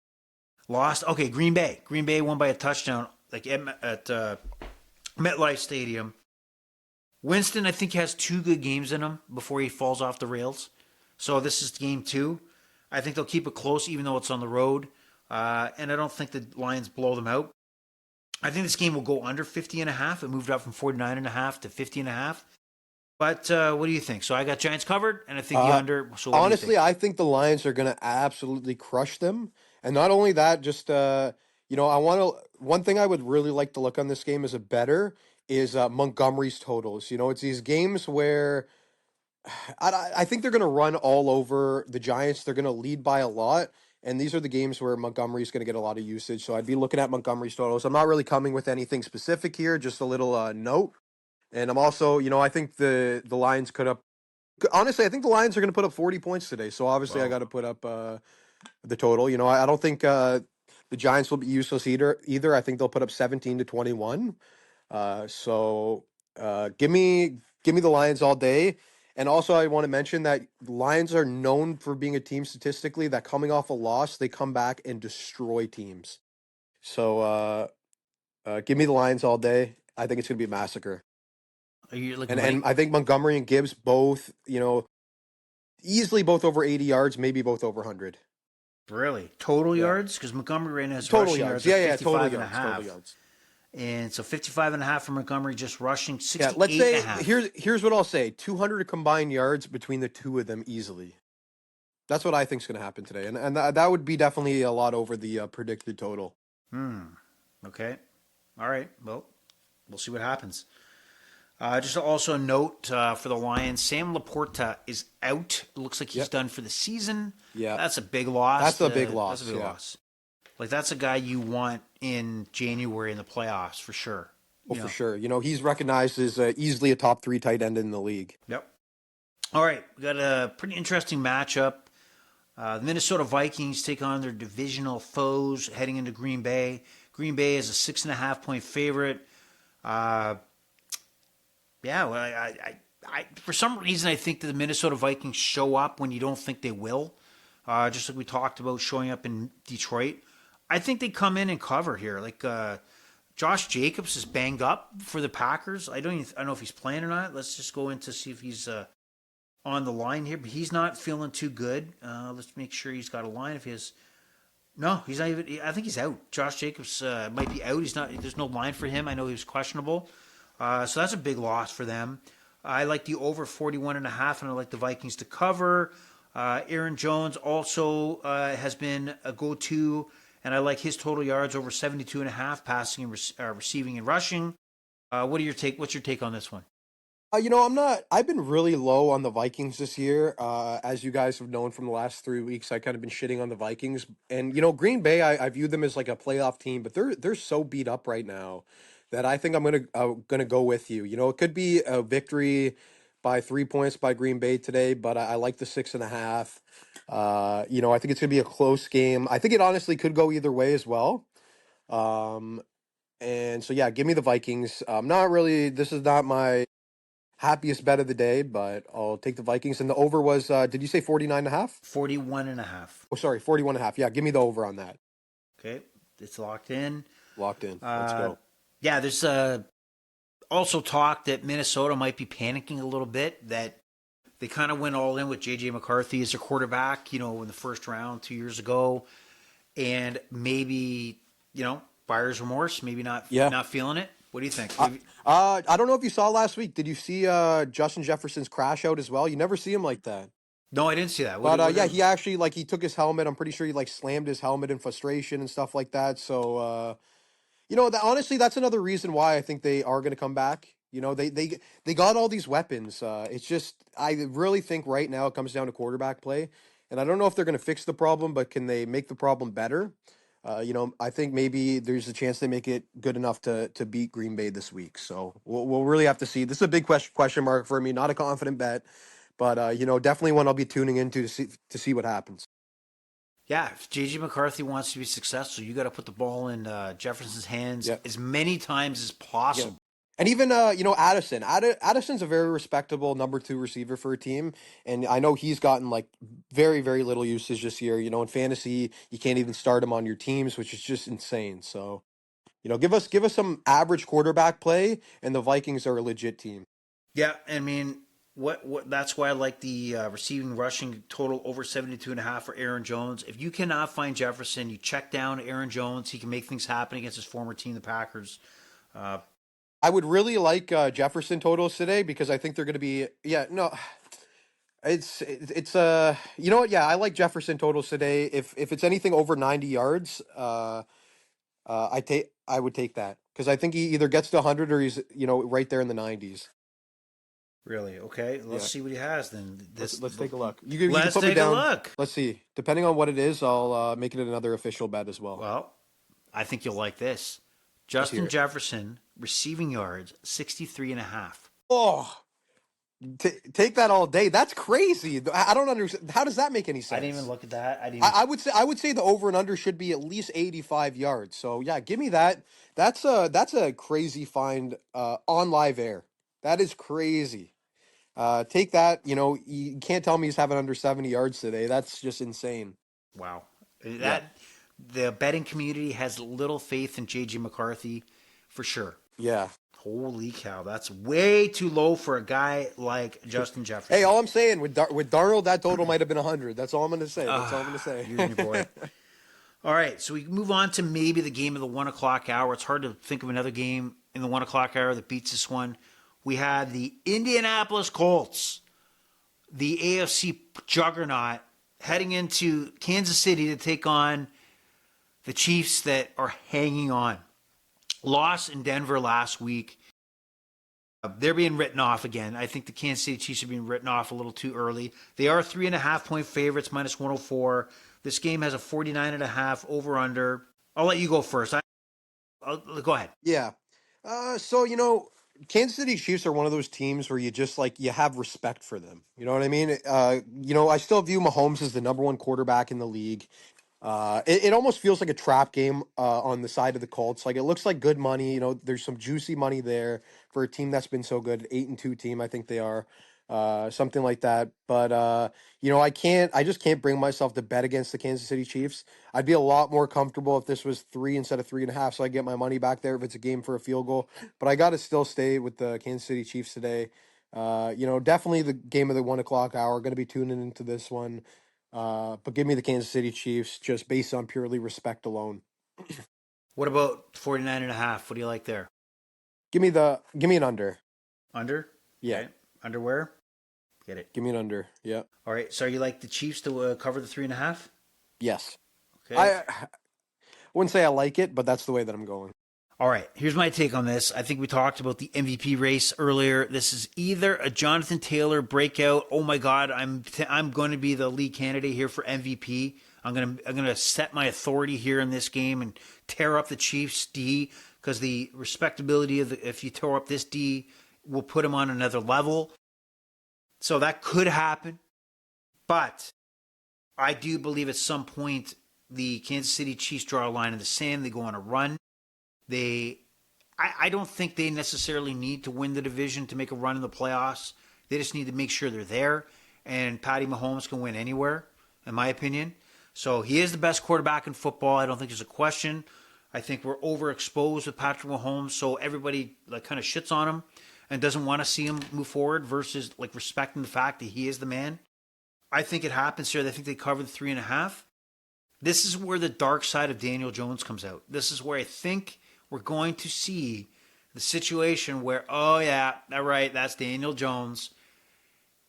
lost. Okay, Green Bay. Green Bay won by a touchdown, like at MetLife Stadium. Winston, I think, has 2 good games in him before he falls off the rails. So this is game 2. I think they'll keep it close, even though it's on the road. And I don't think the Lions blow them out. I think this game will go under 50.5. It moved up from 49.5 to 50.5. But what do you think? So I got Giants covered, and I think the under. So honestly, I think the Lions are going to absolutely crush them. And not only that, just, I want to. One thing I would really like to look on this game as a better is Montgomery's totals. It's these games where I think they're going to run all over the Giants. They're going to lead by a lot. And these are the games where Montgomery's going to get a lot of usage. So I'd be looking at Montgomery's totals. I'm not really coming with anything specific here, just a little note. And I'm also, I think the Lions could up. Honestly, I think the Lions are going to put up 40 points today. So obviously, I Wow. got to put up the total. I don't think the Giants will be useless either. I think they'll put up 17-21. So give me the Lions all day. And also, I want to mention that Lions are known for being a team statistically that coming off a loss, they come back and destroy teams. So give me the Lions all day. I think it's going to be a massacre. Are you like And money? I think Montgomery and Gibbs both, easily both over 80 yards, maybe both over 100. Really? Total Yeah. yards? Because Montgomery right now his Total rushing yards. yards are Yeah, yeah, total 55 and a yards. Total half. yards. And so 55 and a half for Montgomery, just rushing Yeah, let's 68 and a say half. here's what I'll say: 200 combined yards between the two of them easily. That's what I think is going to happen today, and that would be definitely a lot over the predicted total. Hmm. Okay. All right. Well, we'll see what happens. Just also a note for the Lions: Sam Laporta is out. It looks like he's Yep. done for the season. Yeah, That's a big loss. that's a big That's a loss. big Yeah. loss. Like that's a guy you want in January in the playoffs for sure. Oh, You for know. sure. He's recognized as easily a top three tight end in the league. Yep. All right, we got a pretty interesting matchup. The Minnesota Vikings take on their divisional foes heading into Green Bay. Green Bay is a 6.5 point favorite. Uh, yeah, well, for some reason I think that the Minnesota Vikings show up when you don't think they will. Just like we talked about showing up in Detroit. I think they come in and cover here. Like Josh Jacobs is banged up for the Packers. I don't know if he's playing or not. Let's just go in to see if he's on the line here, but he's not feeling too good. Let's make sure he's got a line. If he has, no, he's not even. I think he's out. Josh Jacobs might be out. He's not. There's no line for him. I know he was questionable, so that's a big loss for them. I like the over 41 and a half, and I like the Vikings to cover. Aaron Jones also has been a go-to, and I like his total yards over 72 and a half, passing and receiving and rushing. What's your take on this one? I'm not. I've been really low on the Vikings this year. As you guys have known from the last 3 weeks, I kind of been shitting on the Vikings. And Green Bay, I view them as like a playoff team, but they're so beat up right now that I think I'm gonna go with you. It could be a victory by 3 points by Green Bay today, but I like the 6.5. I think it's gonna be a close game. I think it honestly could go either way as well. Um, and so yeah, give me the Vikings. Not really. This is not my happiest bet of the day, but I'll take the Vikings. And the over was, did you say 49 and a half? 41 and a half. Oh, sorry, 41 and a half. Yeah, give me the over on that. Okay, it's locked in. Locked in. Let's Uh, go. yeah, there's also talk that Minnesota might be panicking a little bit, that they kind of went all in with J.J. McCarthy as their quarterback, in the first round 2 years ago, and maybe, buyer's remorse, maybe not Yeah. not feeling it. What do you think? Uh, I don't know if you saw last week. Did you see Justin Jefferson's crash out as well? You never see him like that. No, I didn't see that. But yeah, he actually like he took his helmet. I'm pretty sure he like slammed his helmet in frustration and stuff like that. So honestly, that's another reason why I think they are going to come back. They got all these weapons. It's just I really think right now it comes down to quarterback play, and I don't know if they're going to fix the problem, but can they make the problem better? I think maybe there's a chance they make it good enough to beat Green Bay this week. So we'll really have to see. This is a big question mark for me. Not a confident bet, but definitely one I'll be tuning into to see what happens. Yeah, if J.J. McCarthy wants to be successful, you got to put the ball in Jefferson's hands Yeah. as many times as Yeah. possible. And even Addison. Addison's a very respectable number two receiver for a team, and I know he's gotten like very very little usage this year. In fantasy, you can't even start him on your teams, which is just insane. So give us some average quarterback play, and the Vikings are a legit team. Yeah, I mean, that's why I like the receiving rushing total over 72 and a half for Aaron Jones. If you cannot find Jefferson, you check down Aaron Jones. He can make things happen against his former team, the Packers. Uh, I would really like Jefferson totals today because I think they're going to be no. It's you know what, yeah, I like Jefferson totals today. If it's anything over 90 yards, I would take that because I think he either gets to 100 or he's right there in the 90s. Really? Okay. Let's Yeah, see what he has then. let's take a look. You can Let's put me take a down. look. Let's see. Depending on what it is, I'll make it another official bet as well. Well, I think you'll like this. Let's hear Justin it. Jefferson, receiving yards, 63 and a half. Oh, take that all day. That's crazy. I don't understand. How does that make any I didn't even sense? look at that. I didn't even. I would say the over and under should be at least 85 yards. So yeah, give me that. That's a crazy find on live air. That is crazy. Take that. You can't tell me he's having under 70 yards today. That's just insane. Wow. Yeah. The betting community has little faith in JJ McCarthy for sure. Yeah. Holy cow, that's way too low for a guy like Justin Hey, Jefferson. all I'm saying with Darnold, that total might have been 100. That's all I'm going to say. That's all I'm going to say. You and your boy. All right, so we move on to maybe the game of the 1 o'clock hour. It's hard to think of another game in the 1 o'clock hour that beats this one. We had the Indianapolis Colts, the AFC juggernaut, heading into Kansas City to take on the Chiefs that are hanging on. Loss in Denver last week. They're being written off again. I think the Kansas City Chiefs are being written off a little too early. They are 3.5-point favorites, minus 104. This game has a 49.5 over under. I'll let you go first. I'll go ahead. Yeah. So Kansas City Chiefs are one of those teams where you just you have respect for them. You know what I mean? I still view Mahomes as the number one quarterback in the league. It almost feels like a trap game on the side of the Colts. Like it looks like good money. There's some juicy money there for a team that's been so good. 8-2 team, I think they are, something like that. But I just can't bring myself to bet against the Kansas City Chiefs. I'd be a lot more comfortable if this was 3 instead of 3.5, so I get my money back there if it's a game for a field goal. But I got to still stay with the Kansas City Chiefs today. Definitely the game of the 1 o'clock hour. Going to be tuning into this one. But give me the Kansas City Chiefs just based on purely respect alone. What about 49.5? What do you like there? Give me an under. Under? Yeah, Okay. Underwear? Get it. give me an under. Yeah. All right. So you like the Chiefs to cover the 3.5? Yes. Okay. I wouldn't say I like it, but that's the way that I'm going. All right, here's my take on this. I think we talked about the MVP race earlier. This is either a Jonathan Taylor breakout. Oh my God, I'm going to be the lead candidate here for MVP. I'm gonna set my authority here in this game and tear up the Chiefs D because the respectability of if you tear up this D will put him on another level. So that could happen, but I do believe at some point the Kansas City Chiefs draw a line in the sand. They go on a run. I don't think they necessarily need to win the division to make a run in the playoffs. They just need to make sure they're there. And Patty Mahomes can win anywhere, in my opinion. So he is the best quarterback in football. I don't think there's a question. I think we're overexposed with Patrick Mahomes, so everybody kind of shits on him and doesn't want to see him move forward versus respecting the fact that he is the man. I think it happens here. I think they covered 3.5. This is where the dark side of Daniel Jones comes out. This is where I think we're going to see the situation where, oh yeah, all right, that's Daniel Jones.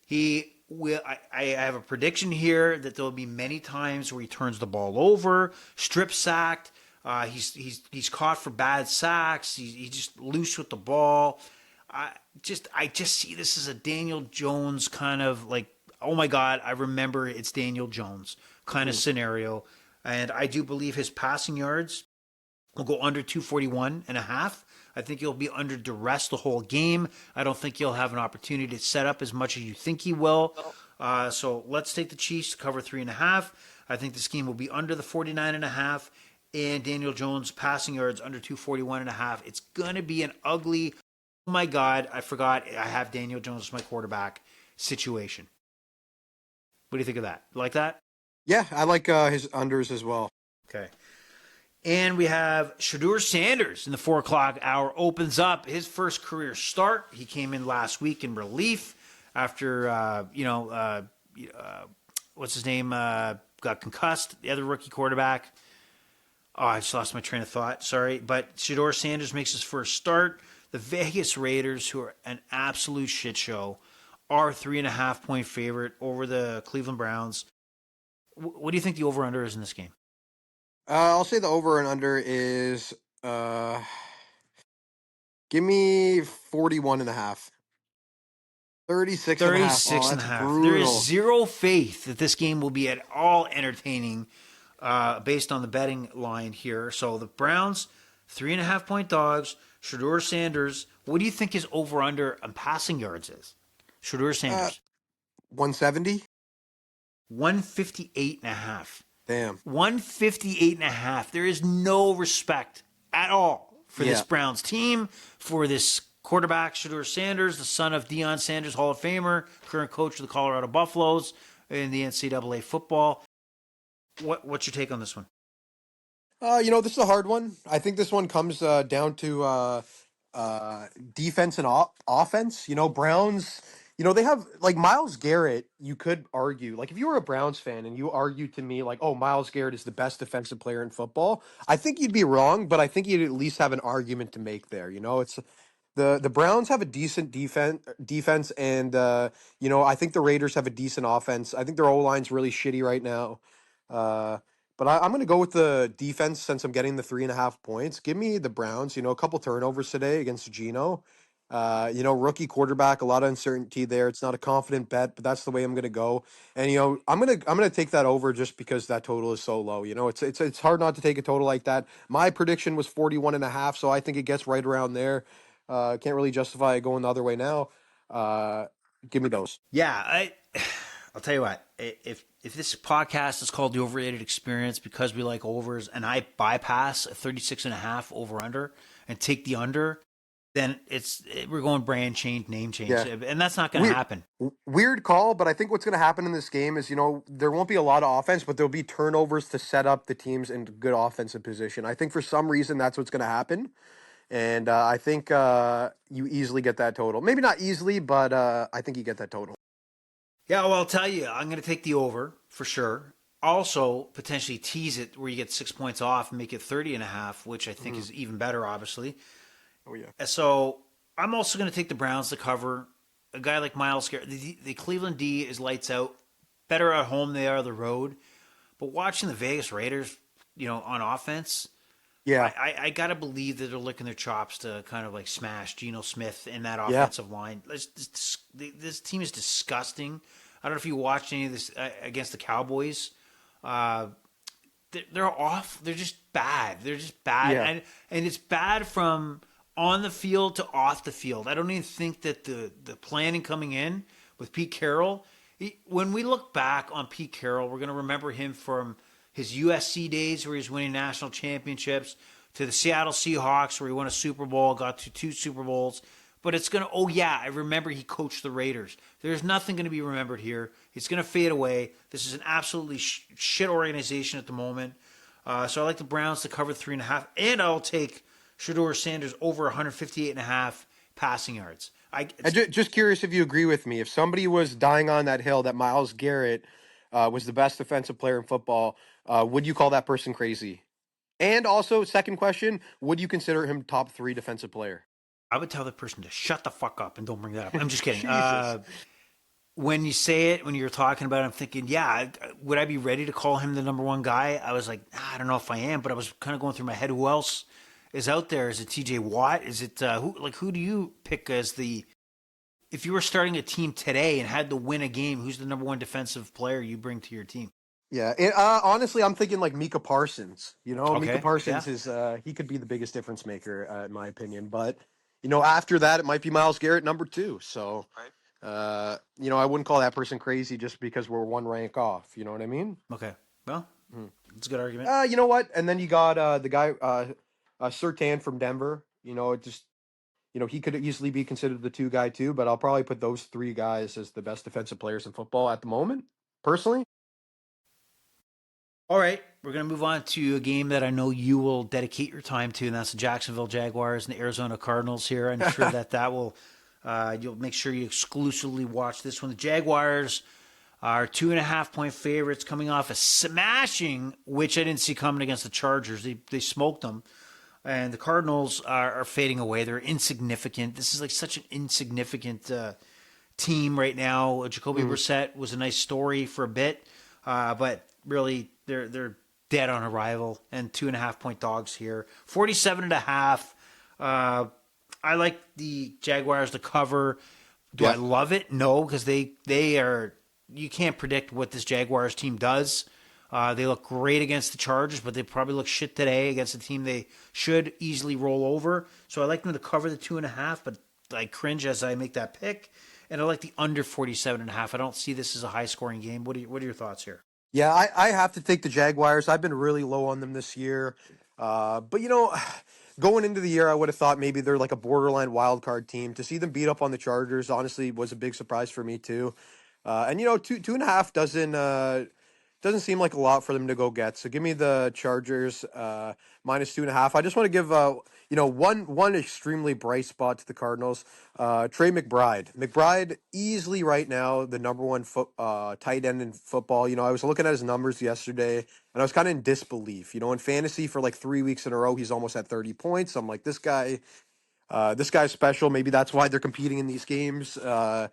He will. I have a prediction here that there will be many times where he turns the ball over, strip sacked. He's caught for bad sacks. He's just loose with the ball. I just see this as a Daniel Jones kind of oh my God, I remember it's Daniel Jones kind of scenario. And I do believe his passing yards will go under 241.5. I think he'll be under duress the whole game. I don't think he'll have an opportunity to set up as much as you think he will. So let's take the Chiefs to cover 3.5. I think this game will be under the 49.5. And Daniel Jones passing yards under 241.5. It's going to be an ugly, oh my God, I forgot I have Daniel Jones as my quarterback situation. What do you think of that? You like that? Yeah, I like his unders as well. Okay. And we have Shedeur Sanders in the 4 o'clock hour opens up his first career start. He came in last week in relief after, what's his name, got concussed, the other rookie quarterback. Oh, I just lost my train of thought. Sorry. But Shedeur Sanders makes his first start. The Vegas Raiders, who are an absolute shit show, are 3.5-point favorite over the Cleveland Browns. What do you think the over-under is in this game? I'll say the over and under is uh, give me 41 and a half. 36 and a half. Oh, 36 and a that's half. There is brutal. zero faith that this game will be at all entertaining based on the betting line here. So the Browns, 3.5 point dogs. Shedeur Sanders. What do you think his over under on passing yards is? Shedeur Uh, Sanders, 170. 158 and a half. Damn. 158 and a half. There is no respect at all for this Yeah. Browns team, for this quarterback, Shedeur Sanders, the son of Deion Sanders, Hall of Famer, current coach of the Colorado Buffaloes in the NCAA football. What's your take on this one? This is a hard one. I think this one comes down to defense and offense. Browns. They have like Miles Garrett. You could argue, like, if you were a Browns fan and you argued to me, like, oh, Miles Garrett is the best defensive player in football, I think you'd be wrong, but I think you'd at least have an argument to make there. It's the Browns have a decent defense, and I think the Raiders have a decent offense. I think their O line's really shitty right now. Uh, but I'm going to go with the defense since I'm getting the 3.5 points. Give me the Browns. A couple turnovers today against Geno. Rookie quarterback, a lot of uncertainty there. It's not a confident bet, but that's the way I'm going to go. And I'm gonna take that over just because that total is so low. It's hard not to take a total like that. My prediction was 41 and a half, so I think it gets right around there. Can't really justify it going the other way now. Uh, Give me those. Yeah, I'll tell you what. If this podcast is called the Overrated Experience because we like overs, and I bypass a 36 and a half over under and take the under, then we're going brand change, name change, Yeah. and that's not going to happen. Weird call, but I think what's going to happen in this game is, there won't be a lot of offense, but there'll be turnovers to set up the teams in good offensive position. I think for some reason that's what's going to happen. And I think you easily get that total. Maybe not easily, but I think you get that total. Yeah, well, I'll tell you, I'm going to take the over for sure. Also, potentially tease it where you get 6 points off and make it 30 and a half, which I think is even better, obviously. Oh, yeah. So I'm also going to take the Browns to cover. A guy like Miles Garrett, the Cleveland D is lights out. Better at home than they are on the road. But watching the Vegas Raiders, on offense, Yeah. I got to believe that they're licking their chops to kind of like smash Geno Smith in that Yeah. offensive line. This team is disgusting. I don't know if you watched any of this against the Cowboys. They're off. They're just bad. They're just bad. Yeah. And it's bad from on the field to off the field. I don't even think that the planning coming in with Pete Carroll, when we look back on Pete Carroll, we're going to remember him from his USC days where he was winning national championships to the Seattle Seahawks where he won a Super Bowl, got to 2 Super Bowls. But it's going to, oh yeah, I remember he coached the Raiders. There's nothing going to be remembered here. It's going to fade away. This is an absolutely shit organization at the moment. So I like the Browns to cover 3.5. And I'll take Shedeur Sanders over 158.5 passing yards. Just curious if you agree with me. If somebody was dying on that hill that Miles Garrett was the best defensive player in football, would you call that person crazy? And also, second question, would you consider him top 3 defensive player? I would tell the person to shut the fuck up and don't bring that up. I'm just kidding. Jesus. When you say it, when you're talking about it, I'm thinking, yeah, would I be ready to call him the number one guy? I was like, I don't know if I am, but I was kind of going through my head. Who else is out there? Is it TJ Watt? Is it who do you pick as if you were starting a team today and had to win a game, who's the number one defensive player you bring to your team? Yeah, honestly, I'm thinking like Micah Parsons. Okay, Micah Parsons yeah. is he could be the biggest difference maker in my opinion. But after that, it might be Miles Garrett number 2. So, I wouldn't call that person crazy just because we're one rank off. You know what I mean? Okay, well, it's a good argument. You know what? And then you got the guy Surtain from Denver. He could easily be considered the 2 guy too. But I'll probably put those 3 guys as the best defensive players in football at the moment, personally. All right, we're going to move on to a game that I know you will dedicate your time to, and that's the Jacksonville Jaguars and the Arizona Cardinals here. I'm sure that will, you'll make sure you exclusively watch this one. The Jaguars are 2.5 point favorites coming off a smashing, which I didn't see coming against the Chargers. They smoked them. And the Cardinals are fading away. They're insignificant. This is like such an insignificant team right now. Jacoby Brissett was a nice story for a bit, but really they're dead on arrival, and 2.5 point dogs here. 47.5. I like the Jaguars to cover. Do I Yeah. love it? No, because they are. You can't predict what this Jaguars team does. They look great against the Chargers, but they probably look shit today against a team they should easily roll over. So I like them to cover the 2.5, but I cringe as I make that pick. And I like the under 47.5. I don't see this as a high scoring game. What are your thoughts here? Yeah, I have to take the Jaguars. I've been really low on them this year. But going into the year, I would have thought maybe they're like a borderline wild card team. To see them beat up on the Chargers, honestly, was a big surprise for me too. And two and a half doesn't seem like a lot for them to go get. So give me the Chargers minus 2.5. I just want to give one extremely bright spot to the Cardinals. Trey McBride. McBride easily right now the number one tight end in football. I was looking at his numbers yesterday and I was kind of in disbelief. In fantasy for like 3 weeks in a row, he's almost at 30 points. I'm like, this guy's special. Maybe that's why they're competing in these games. They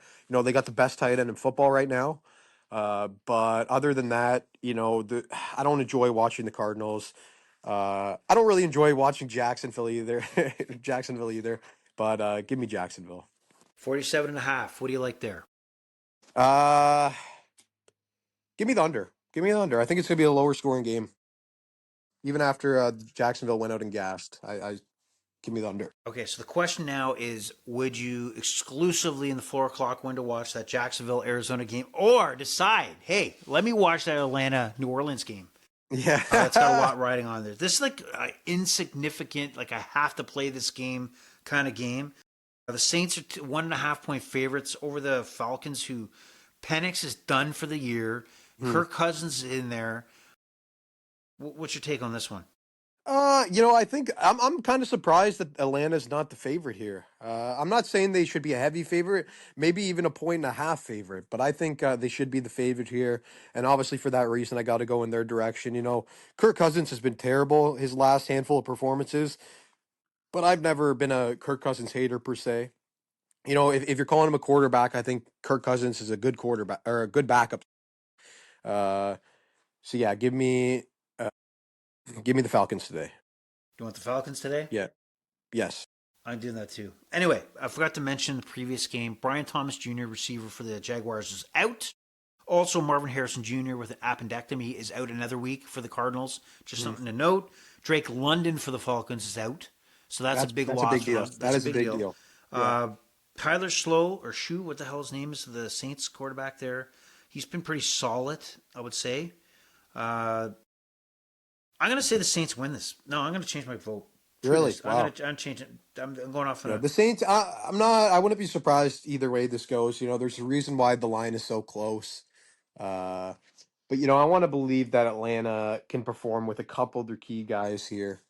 got the best tight end in football right now. But other than that, I don't enjoy watching the Cardinals. I don't really enjoy watching Jacksonville either. Jacksonville either. But give me Jacksonville. 47.5. What do you like there? Uh, Give me the under. Give me the under. I think it's gonna be a lower scoring game, even after Jacksonville went out and gassed. I give me the under. Okay, so the question now is, would you exclusively in the 4 o'clock window watch that Jacksonville Arizona game, or decide, hey, let me watch that Atlanta New Orleans game? Yeah, It's got a lot riding on there. This is like insignificant, like I have to play this game kind of game. The Saints are 1.5 point favorites over the Falcons, who Penix is done for the year. Kirk Cousins is in there. What's your take on this one? I think I'm kind of surprised that Atlanta's not the favorite here. I'm not saying they should be a heavy favorite, maybe even a 1.5 favorite, but I think they should be the favorite here. And obviously, for that reason, I got to go in their direction. Kirk Cousins has been terrible his last handful of performances, but I've never been a Kirk Cousins hater per se. If you're calling him a quarterback, I think Kirk Cousins is a good quarterback or a good backup. Uh, so yeah, uh, give me the Falcons today. You want the Falcons today? Yeah. Yes. I'm doing that too. Anyway, I forgot to mention the previous game. Brian Thomas Jr., receiver for the Jaguars, is out. Also, Marvin Harrison Jr. with an appendectomy is out another week for the Cardinals. Just something to note. Drake London for the Falcons is out. So that's a big That's loss. a big deal. That's That is a big deal. Yeah. Tyler Slow, or Shu, what the hell his name is, the Saints quarterback there. He's been pretty solid, I would say. I'm going to say the Saints win this. No, I'm going to change my vote. Really? Wow. I'm changing. I'm going off on a. The Saints. I'm not. I wouldn't be surprised either way this goes. There's a reason why the line is so close. Uh, but I want to believe that Atlanta can perform with a couple of their key guys here.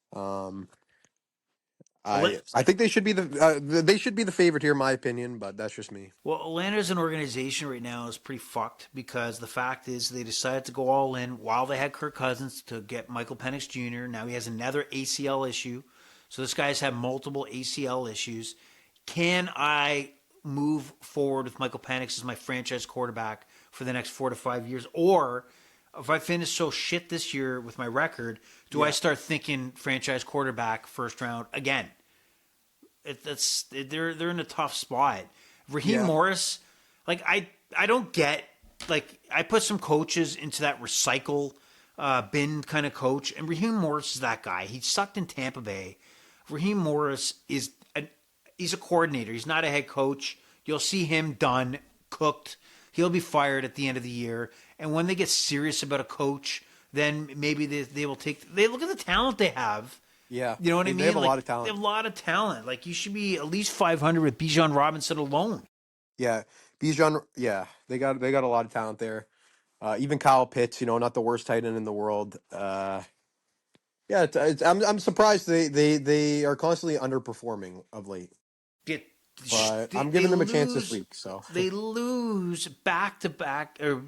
I think they should be the favorite here, in my opinion. But that's just me. Well, Atlanta as an organization right now is pretty fucked because the fact is they decided to go all in while they had Kirk Cousins to get Michael Penix Jr. Now he has another ACL issue. So this guy's had multiple ACL issues. Can I move forward with Michael Penix as my franchise quarterback for the next 4 to 5 years? Or if I finish so shit this year with my record, do I start thinking franchise quarterback first round again? They're in a tough spot. Raheem Morris, like I don't get, like I put some coaches into that recycle bin kind of coach, and Raheem Morris is that guy. He sucked in Tampa Bay. Raheem Morris he's a coordinator. He's not a head coach. You'll see him done, cooked. He'll be fired at the end of the year. And when they get serious about a coach, then maybe they will they look at the talent they have. Yeah, You know what I mean? They have a Like, lot of talent. They have a lot of talent. Like you should be at least 500 with Bijan Robinson alone. Yeah, Bijan. Yeah, they got a lot of talent there. Even Kyle Pitts, not the worst tight end in the world. I'm surprised they are constantly underperforming of late. Get But they, I'm they giving them a chance this lose. week. So They lose back to back or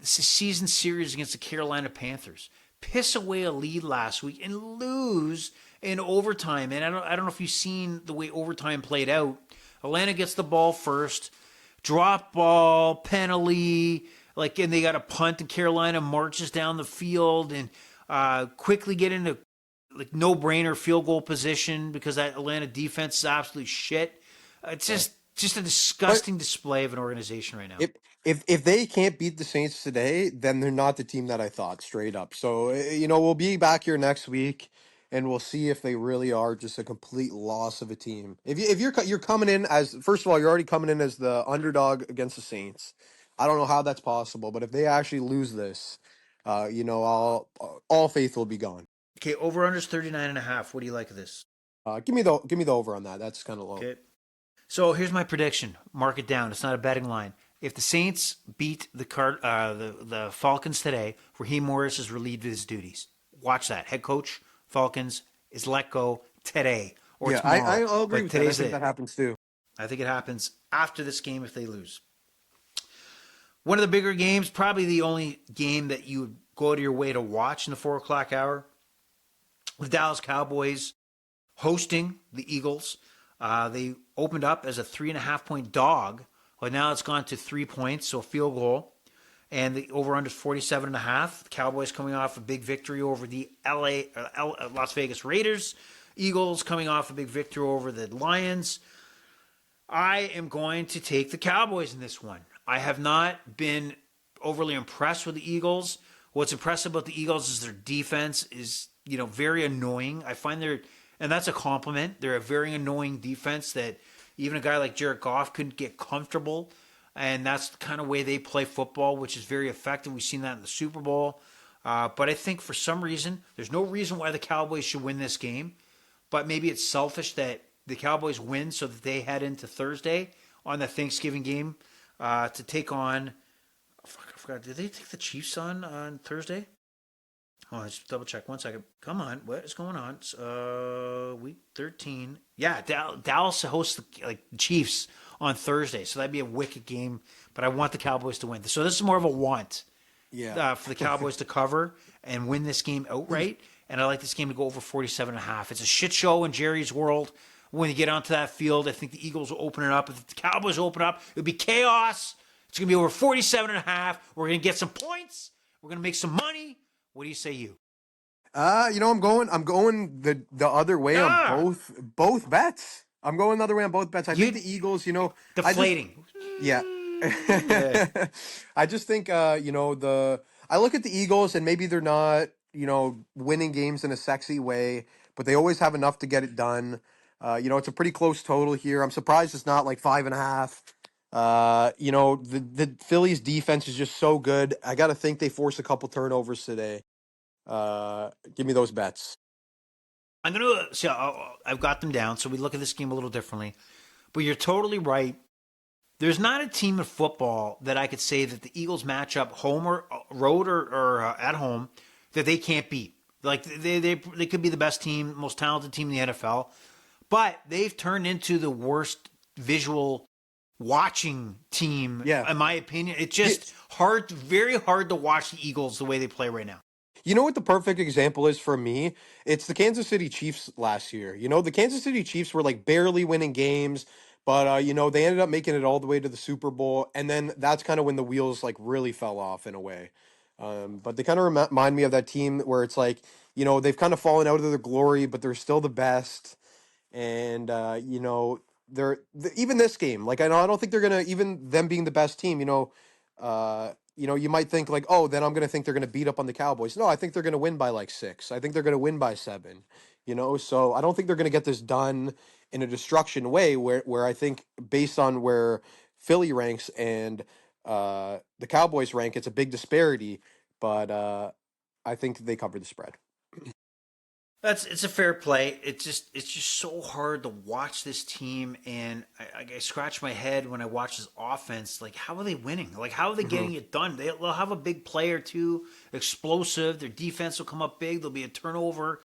season series against the Carolina Panthers. Piss away a lead last week and lose in overtime. And I don't know if you've seen the way overtime played out. Atlanta gets the ball first, drop ball, penalty, and they got a punt, and Carolina marches down the field, and quickly get into like no-brainer field goal position because that Atlanta defense is absolute shit. It's Yeah. just a But disgusting display of an organization right now. if if they can't beat the Saints today, then they're not the team that I thought, straight up. So we'll be back here next week, and we'll see if they really are just a complete loss of a team. If you're coming in as, first of all, you're already coming in as the underdog against the Saints. I don't know how that's possible, but if they actually lose this, all faith will be gone. Okay, over-unders 39.5. What do you like of this? Give me the over on that. That's kind of low. Okay. So here's my prediction. Mark it down. It's not a betting line. If the Saints beat the Falcons today, Raheem Morris is relieved of his duties. Watch that. Head coach, Falcons, is let go today or Yeah, tomorrow. I'll agree But with that. I today's think it. that happens too. I think it happens after this game if they lose. One of the bigger games, probably the only game that you would go to your way to watch in the 4 o'clock hour, the Dallas Cowboys hosting the Eagles. They opened up as a 3.5 point dog, but now it's gone to 3 points, so a field goal. And the over-under is 47.5. The Cowboys coming off a big victory over the Las Vegas Raiders. Eagles coming off a big victory over the Lions. I am going to take the Cowboys in this one. I have not been overly impressed with the Eagles. What's impressive about the Eagles is their defense is, very annoying. I find and that's a compliment. They're a very annoying defense that even a guy like Jared Goff couldn't get comfortable. And that's the kind of way they play football, which is very effective. We've seen that in the Super Bowl. But I think for some reason, there's no reason why the Cowboys should win this game. But maybe it's selfish that the Cowboys win so that they head into Thursday on the Thanksgiving game to take on. Fuck, I forgot. Did they take the Chiefs on Thursday? Oh, let's double check. 1 second. Come on. What is going on? It's, week 13. Yeah, Dallas hosts the Chiefs on Thursday. So that'd be a wicked game. But I want the Cowboys to win. So this is more of a want for the Cowboys to cover and win this game outright. And I like this game to go over 47.5. It's a shit show in Jerry's world. When you get onto that field, I think the Eagles will open it up. If the Cowboys open up, it'll be chaos. It's going to be over 47.5. We're going to get some points. We're going to make some money. What do you say, you? I'm going the other way on both bets. I'm going the other way on both bets. I think the Eagles, deflating. Yeah. Yeah. I just think I look at the Eagles and maybe they're not, winning games in a sexy way, but they always have enough to get it done. It's a pretty close total here. I'm surprised it's not like 5.5. The Phillies defense is just so good. I got to think they force a couple turnovers today. Give me those bets. I'm going to see. I've got them down, so we look at this game a little differently. But you're totally right. There's not a team in football that I could say that the Eagles match up home or road or at home that they can't beat. Like they could be the best team, most talented team in the NFL, but they've turned into the worst visual watching team. Yeah. In my opinion, it's just very hard to watch the Eagles the way they play right now. You know what the perfect example is for me? It's the Kansas City Chiefs last year. The Kansas City Chiefs were like barely winning games, but they ended up making it all the way to the Super Bowl, and then that's kind of when the wheels like really fell off in a way. But they kind of remind me of that team where it's like, they've kind of fallen out of their glory, but they're still the best. And even this game, like I don't think they're gonna, even them being the best team. You might think like, oh, then I'm gonna think they're gonna beat up on the Cowboys. No, I think they're gonna win by like 6. I think they're gonna win by 7. So I don't think they're gonna get this done in a destruction way. Where I think based on where Philly ranks and the Cowboys rank, it's a big disparity. But I think they cover the spread. It's a fair play. It's just so hard to watch this team, and I scratch my head when I watch this offense. Like, how are they winning? Like, how are they getting it done? They'll have a big play or two, explosive. Their defense will come up big. There'll be a turnover.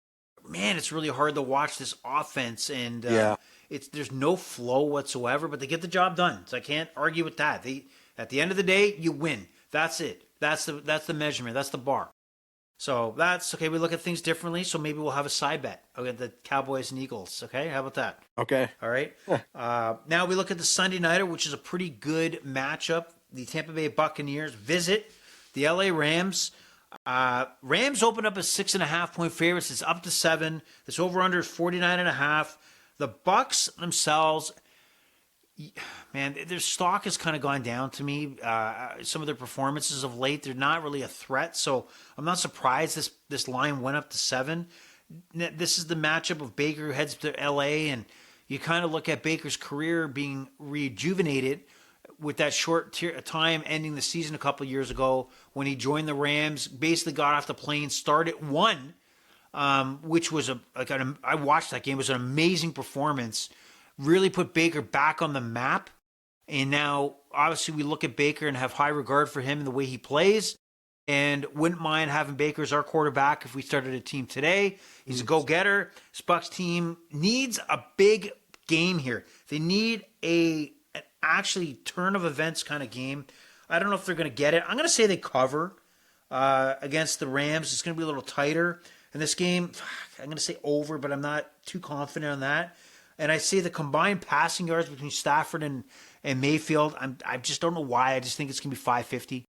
Man, it's really hard to watch this offense, and there's no flow whatsoever. But they get the job done, so I can't argue with that. At the end of the day, you win. That's it. That's the measurement. That's the bar. So that's okay. We look at things differently. So maybe we'll have a side bet. I'll get the Cowboys and Eagles. Okay, how about that? Okay. All right. Now we look at the Sunday Nighter, which is a pretty good matchup. The Tampa Bay Buccaneers visit the LA Rams. Rams opened up as 6.5 point favorites. It's up to 7. This over under is 49.5. The Bucks themselves, man, their stock has kind of gone down to me. Some of their performances of late, they're not really a threat. So I'm not surprised this line went up to 7. This is the matchup of Baker who heads to LA, and you kind of look at Baker's career being rejuvenated with that short time ending the season a couple of years ago when he joined the Rams. Basically got off the plane, started one, which was I watched that game. It was an amazing performance. Really put Baker back on the map. And now, obviously, we look at Baker and have high regard for him and the way he plays. And wouldn't mind having Baker as our quarterback if we started a team today. He's a go-getter. This Bucs team needs a big game here. They need an actually turn of events kind of game. I don't know if they're going to get it. I'm going to say they cover against the Rams. It's going to be a little tighter. And this game, I'm going to say over, but I'm not too confident on that. And I say the combined passing yards between Stafford and Mayfield, I just don't know why. I just think it's going to be 550.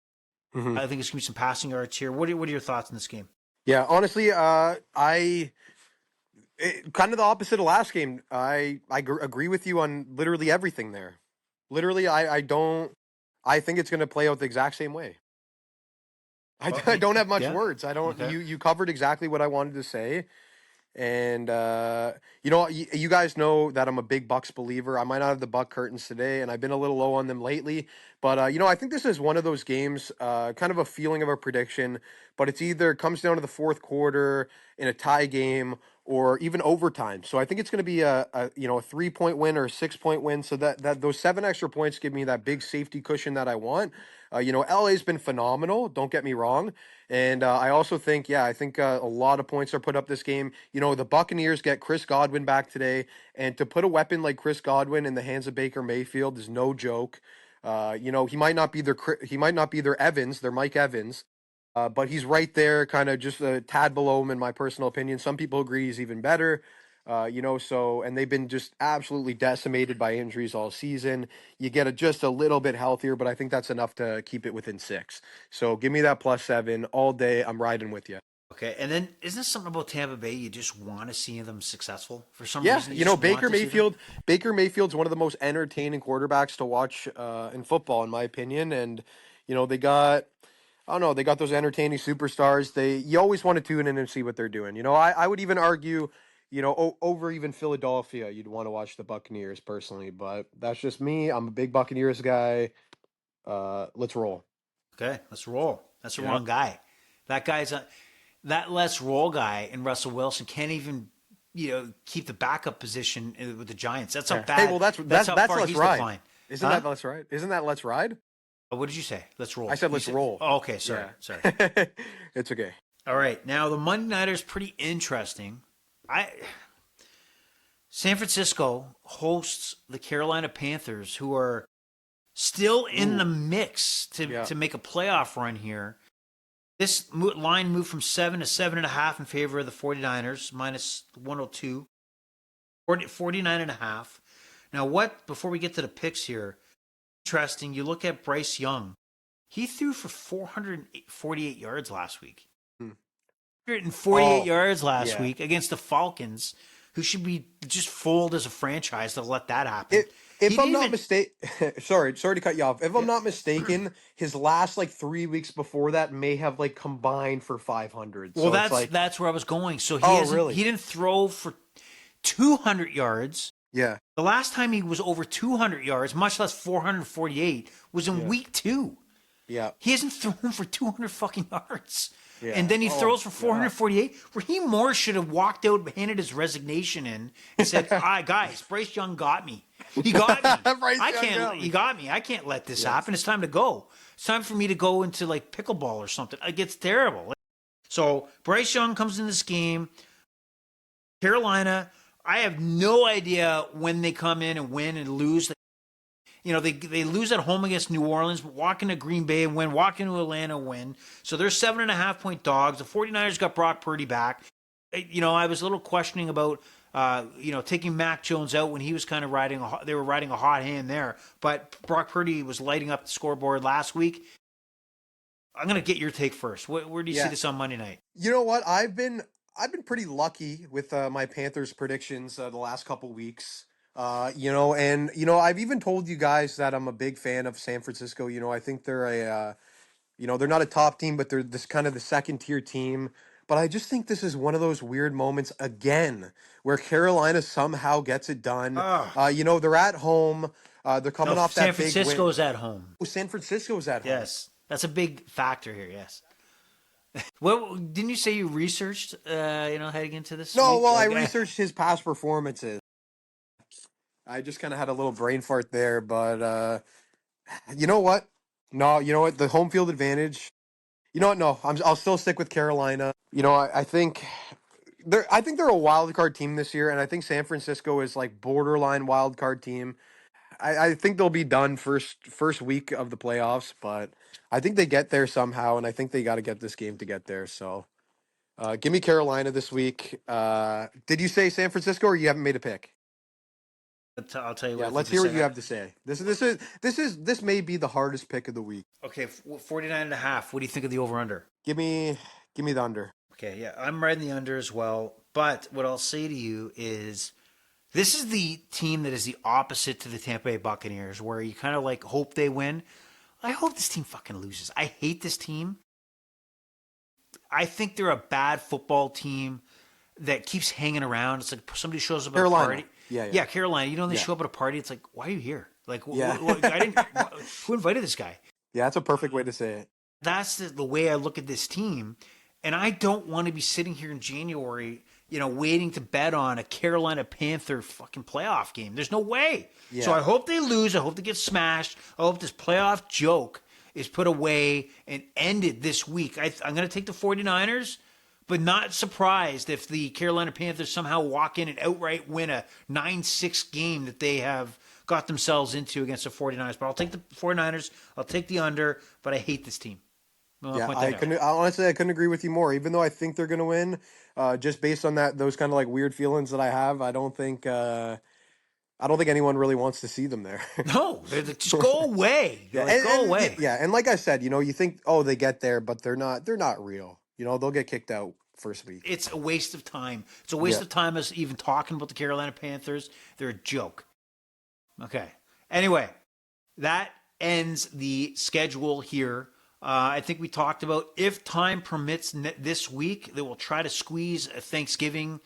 I think it's going to be some passing yards here. What are your thoughts on this game? Yeah, honestly, kind of the opposite of last game. I agree with you on literally everything there. Literally, I think it's going to play out the exact same way. I don't have much words. I don't. Okay. You covered exactly what I wanted to say. And you guys know that I'm a big Bucks believer. I might not have the Buck curtains today, and I've been a little low on them lately. But I think this is one of those games, kind of a feeling of a prediction. But it's either comes down to the fourth quarter in a tie game or even overtime. So I think it's going to be a 3-point win or a 6-point win. So that those 7 extra points give me that big safety cushion that I want. LA's been phenomenal. Don't get me wrong. And I also think, I think a lot of points are put up this game. The Buccaneers get Chris Godwin back today, and to put a weapon like Chris Godwin in the hands of Baker Mayfield is no joke. He might not be their Evans, their Mike Evans, but he's right there, kind of just a tad below him in my personal opinion. Some people agree he's even better. And they've been just absolutely decimated by injuries all season. You get just a little bit healthier, but I think that's enough to keep it within 6. So give me that +7 all day. I'm riding with you. Okay, and then isn't there something about Tampa Bay you just want to see them successful for some Yeah, reason? You just want Baker to see them? Mayfield. Baker Mayfield's one of the most entertaining quarterbacks to watch in football, in my opinion. And they got, I don't know, they got those entertaining superstars. You always want to tune in and see what they're doing. I would even argue, over even Philadelphia, you'd want to watch the Buccaneers personally. But that's just me. I'm a big Buccaneers guy. Let's roll. Okay, let's roll. That's the Yeah. wrong guy. That let's roll guy and Russell Wilson can't even keep the backup position with the Giants. That's how bad. Hey, well, that's how Let's far he's ride. declined. Isn't that Let's Ride? Isn't that Let's Ride? What did you say? Let's roll. I said You let's roll. Oh, okay, sorry, Yeah. sorry. It's okay. All right, now the Monday Nighter's pretty interesting. San Francisco hosts the Carolina Panthers, who are still in the mix to make a playoff run here. This line moved from 7 to 7.5 in favor of the 49ers, minus 102. 49.5. Now, before we get to the picks here, interesting, you look at Bryce Young. He threw for 448 yards last week. 448 yards last week against the Falcons, who should be just fooled as a franchise to let that happen. If I'm not mistaken, sorry to cut you off. If I'm not mistaken, his last 3 weeks before that may have combined for 500. Well, so that's where I was going. So really? He didn't throw for 200 yards. Yeah. The last time he was over 200 yards, much less 448, was in week 2. Yeah. He hasn't thrown for 200 fucking yards. Yeah. And then he throws for 448. Raheem Morris should have walked out, handed his resignation in, and said, "All right, guys, Bryce Young got me. He got me. He got me. I can't let this happen. It's time to go. It's time for me to go into pickleball or something." It gets terrible. So Bryce Young comes in this game. Carolina, I have no idea when they come in and win and lose. They lose at home against New Orleans, but walk into Green Bay and win, walk into Atlanta and win. So they're 7.5-point dogs. The 49ers got Brock Purdy back. I was a little questioning about, taking Mac Jones out when he was kind of they were riding a hot hand there. But Brock Purdy was lighting up the scoreboard last week. I'm going to get your take first. Where do you see Yeah. this on Monday night? You know what? I've been pretty lucky with my Panthers predictions the last couple weeks. And I've even told you guys that I'm a big fan of San Francisco. I think they're they're not a top team, but they're this kind of the second tier team. But I just think this is one of those weird moments again where Carolina somehow gets it done. Oh, They're at home. They're no, coming off San that big win. Francisco's at home. Oh, San Francisco's at home. Yes, that's a big factor here. Yes. Well, didn't you say you researched, heading into this No, week? well, I researched his past performances. I just kind of had a little brain fart there, but you know what? No, you know what? The home field advantage. You know what? No, I'll still stick with Carolina. I think they're a wild card team this year, and I think San Francisco is like borderline wild card team. I think they'll be done first week of the playoffs, but I think they get there somehow, and I think they got to get this game to get there. So, give me Carolina this week. Did you say San Francisco, or you haven't made a pick? I'll tell you what Yeah, I think let's you hear what said. you have to say. This may be the hardest pick of the week. Okay, 49.5. What do you think of the over-under? Give me the under. Okay, yeah, I'm riding the under as well. But what I'll say to you is this is the team that is the opposite to the Tampa Bay Buccaneers, where you kind of like hope they win. I hope this team fucking loses. I hate this team. I think they're a bad football team that keeps hanging around. It's like somebody shows up at a Carolina. party. Yeah. Carolina. They Yeah. show up at a party. It's like, why are you here? Like, Yeah. I didn't. Who invited this guy? Yeah, that's a perfect way to say it. That's the way I look at this team. And I don't want to be sitting here in January, waiting to bet on a Carolina Panther fucking playoff game. There's no way. Yeah. So I hope they lose. I hope they get smashed. I hope this playoff joke is put away and ended this week. I'm going to take the 49ers, but not surprised if the Carolina Panthers somehow walk in and outright win a 9-6 game that they have got themselves into against the 49ers. But I'll take the 49ers. I'll take the under, but I hate this team. Yeah, honestly, I couldn't agree with you more. Even though I think they're going to win, just based on those kind of like weird feelings that I have, I don't think anyone really wants to see them there. No, just go away. Go away. Yeah, and like I said, you think, oh, they get there, but they're not. They're not real. They'll get kicked out first week. It's a waste of time. It's a waste of time us even talking about the Carolina Panthers. They're a joke. Okay. Anyway, that ends the schedule here. I think we talked about if time permits this week, that we'll try to squeeze a Thanksgiving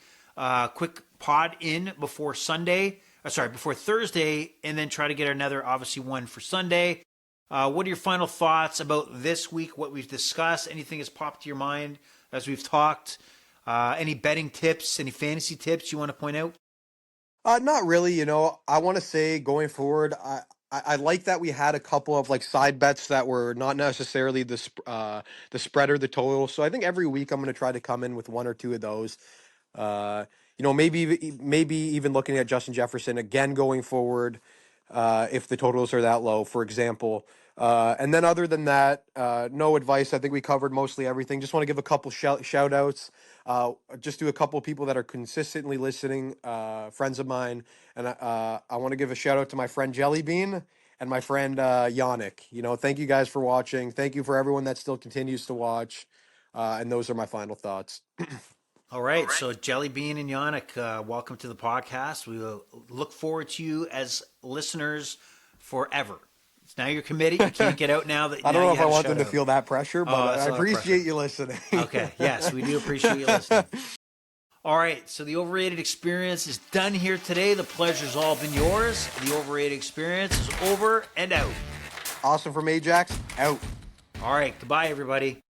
quick pod in before before Thursday, and then try to get another, obviously, one for Sunday. What are your final thoughts about this week, what we've discussed? Anything has popped to your mind as we've talked? Any betting tips, any fantasy tips you want to point out? Not really. I want to say going forward, I like that we had a couple of like side bets that were not necessarily the spread or the total. So I think every week I'm going to try to come in with one or two of those. Maybe even looking at Justin Jefferson again going forward, if the totals are that low, for example. And then other than that, no advice. I think we covered mostly everything. Just want to give a couple shout outs. Just do a couple of people that are consistently listening, friends of mine. And I want to give a shout out to my friend Jellybean and my friend Yannick. Thank you guys for watching. Thank you for everyone that still continues to watch. And those are my final thoughts. All right. So Jelly Bean and Yannick, welcome to the podcast. We will look forward to you as listeners forever. Now you're committed. You can't get out now. I don't know if I want them to feel that pressure, but I appreciate you listening. Okay. Yes, we do appreciate you listening. All right. So the Overrated Experience is done here today. The pleasure's all been yours. The Overrated Experience is over and out. Awesome from Ajax. Out. All right. Goodbye, everybody.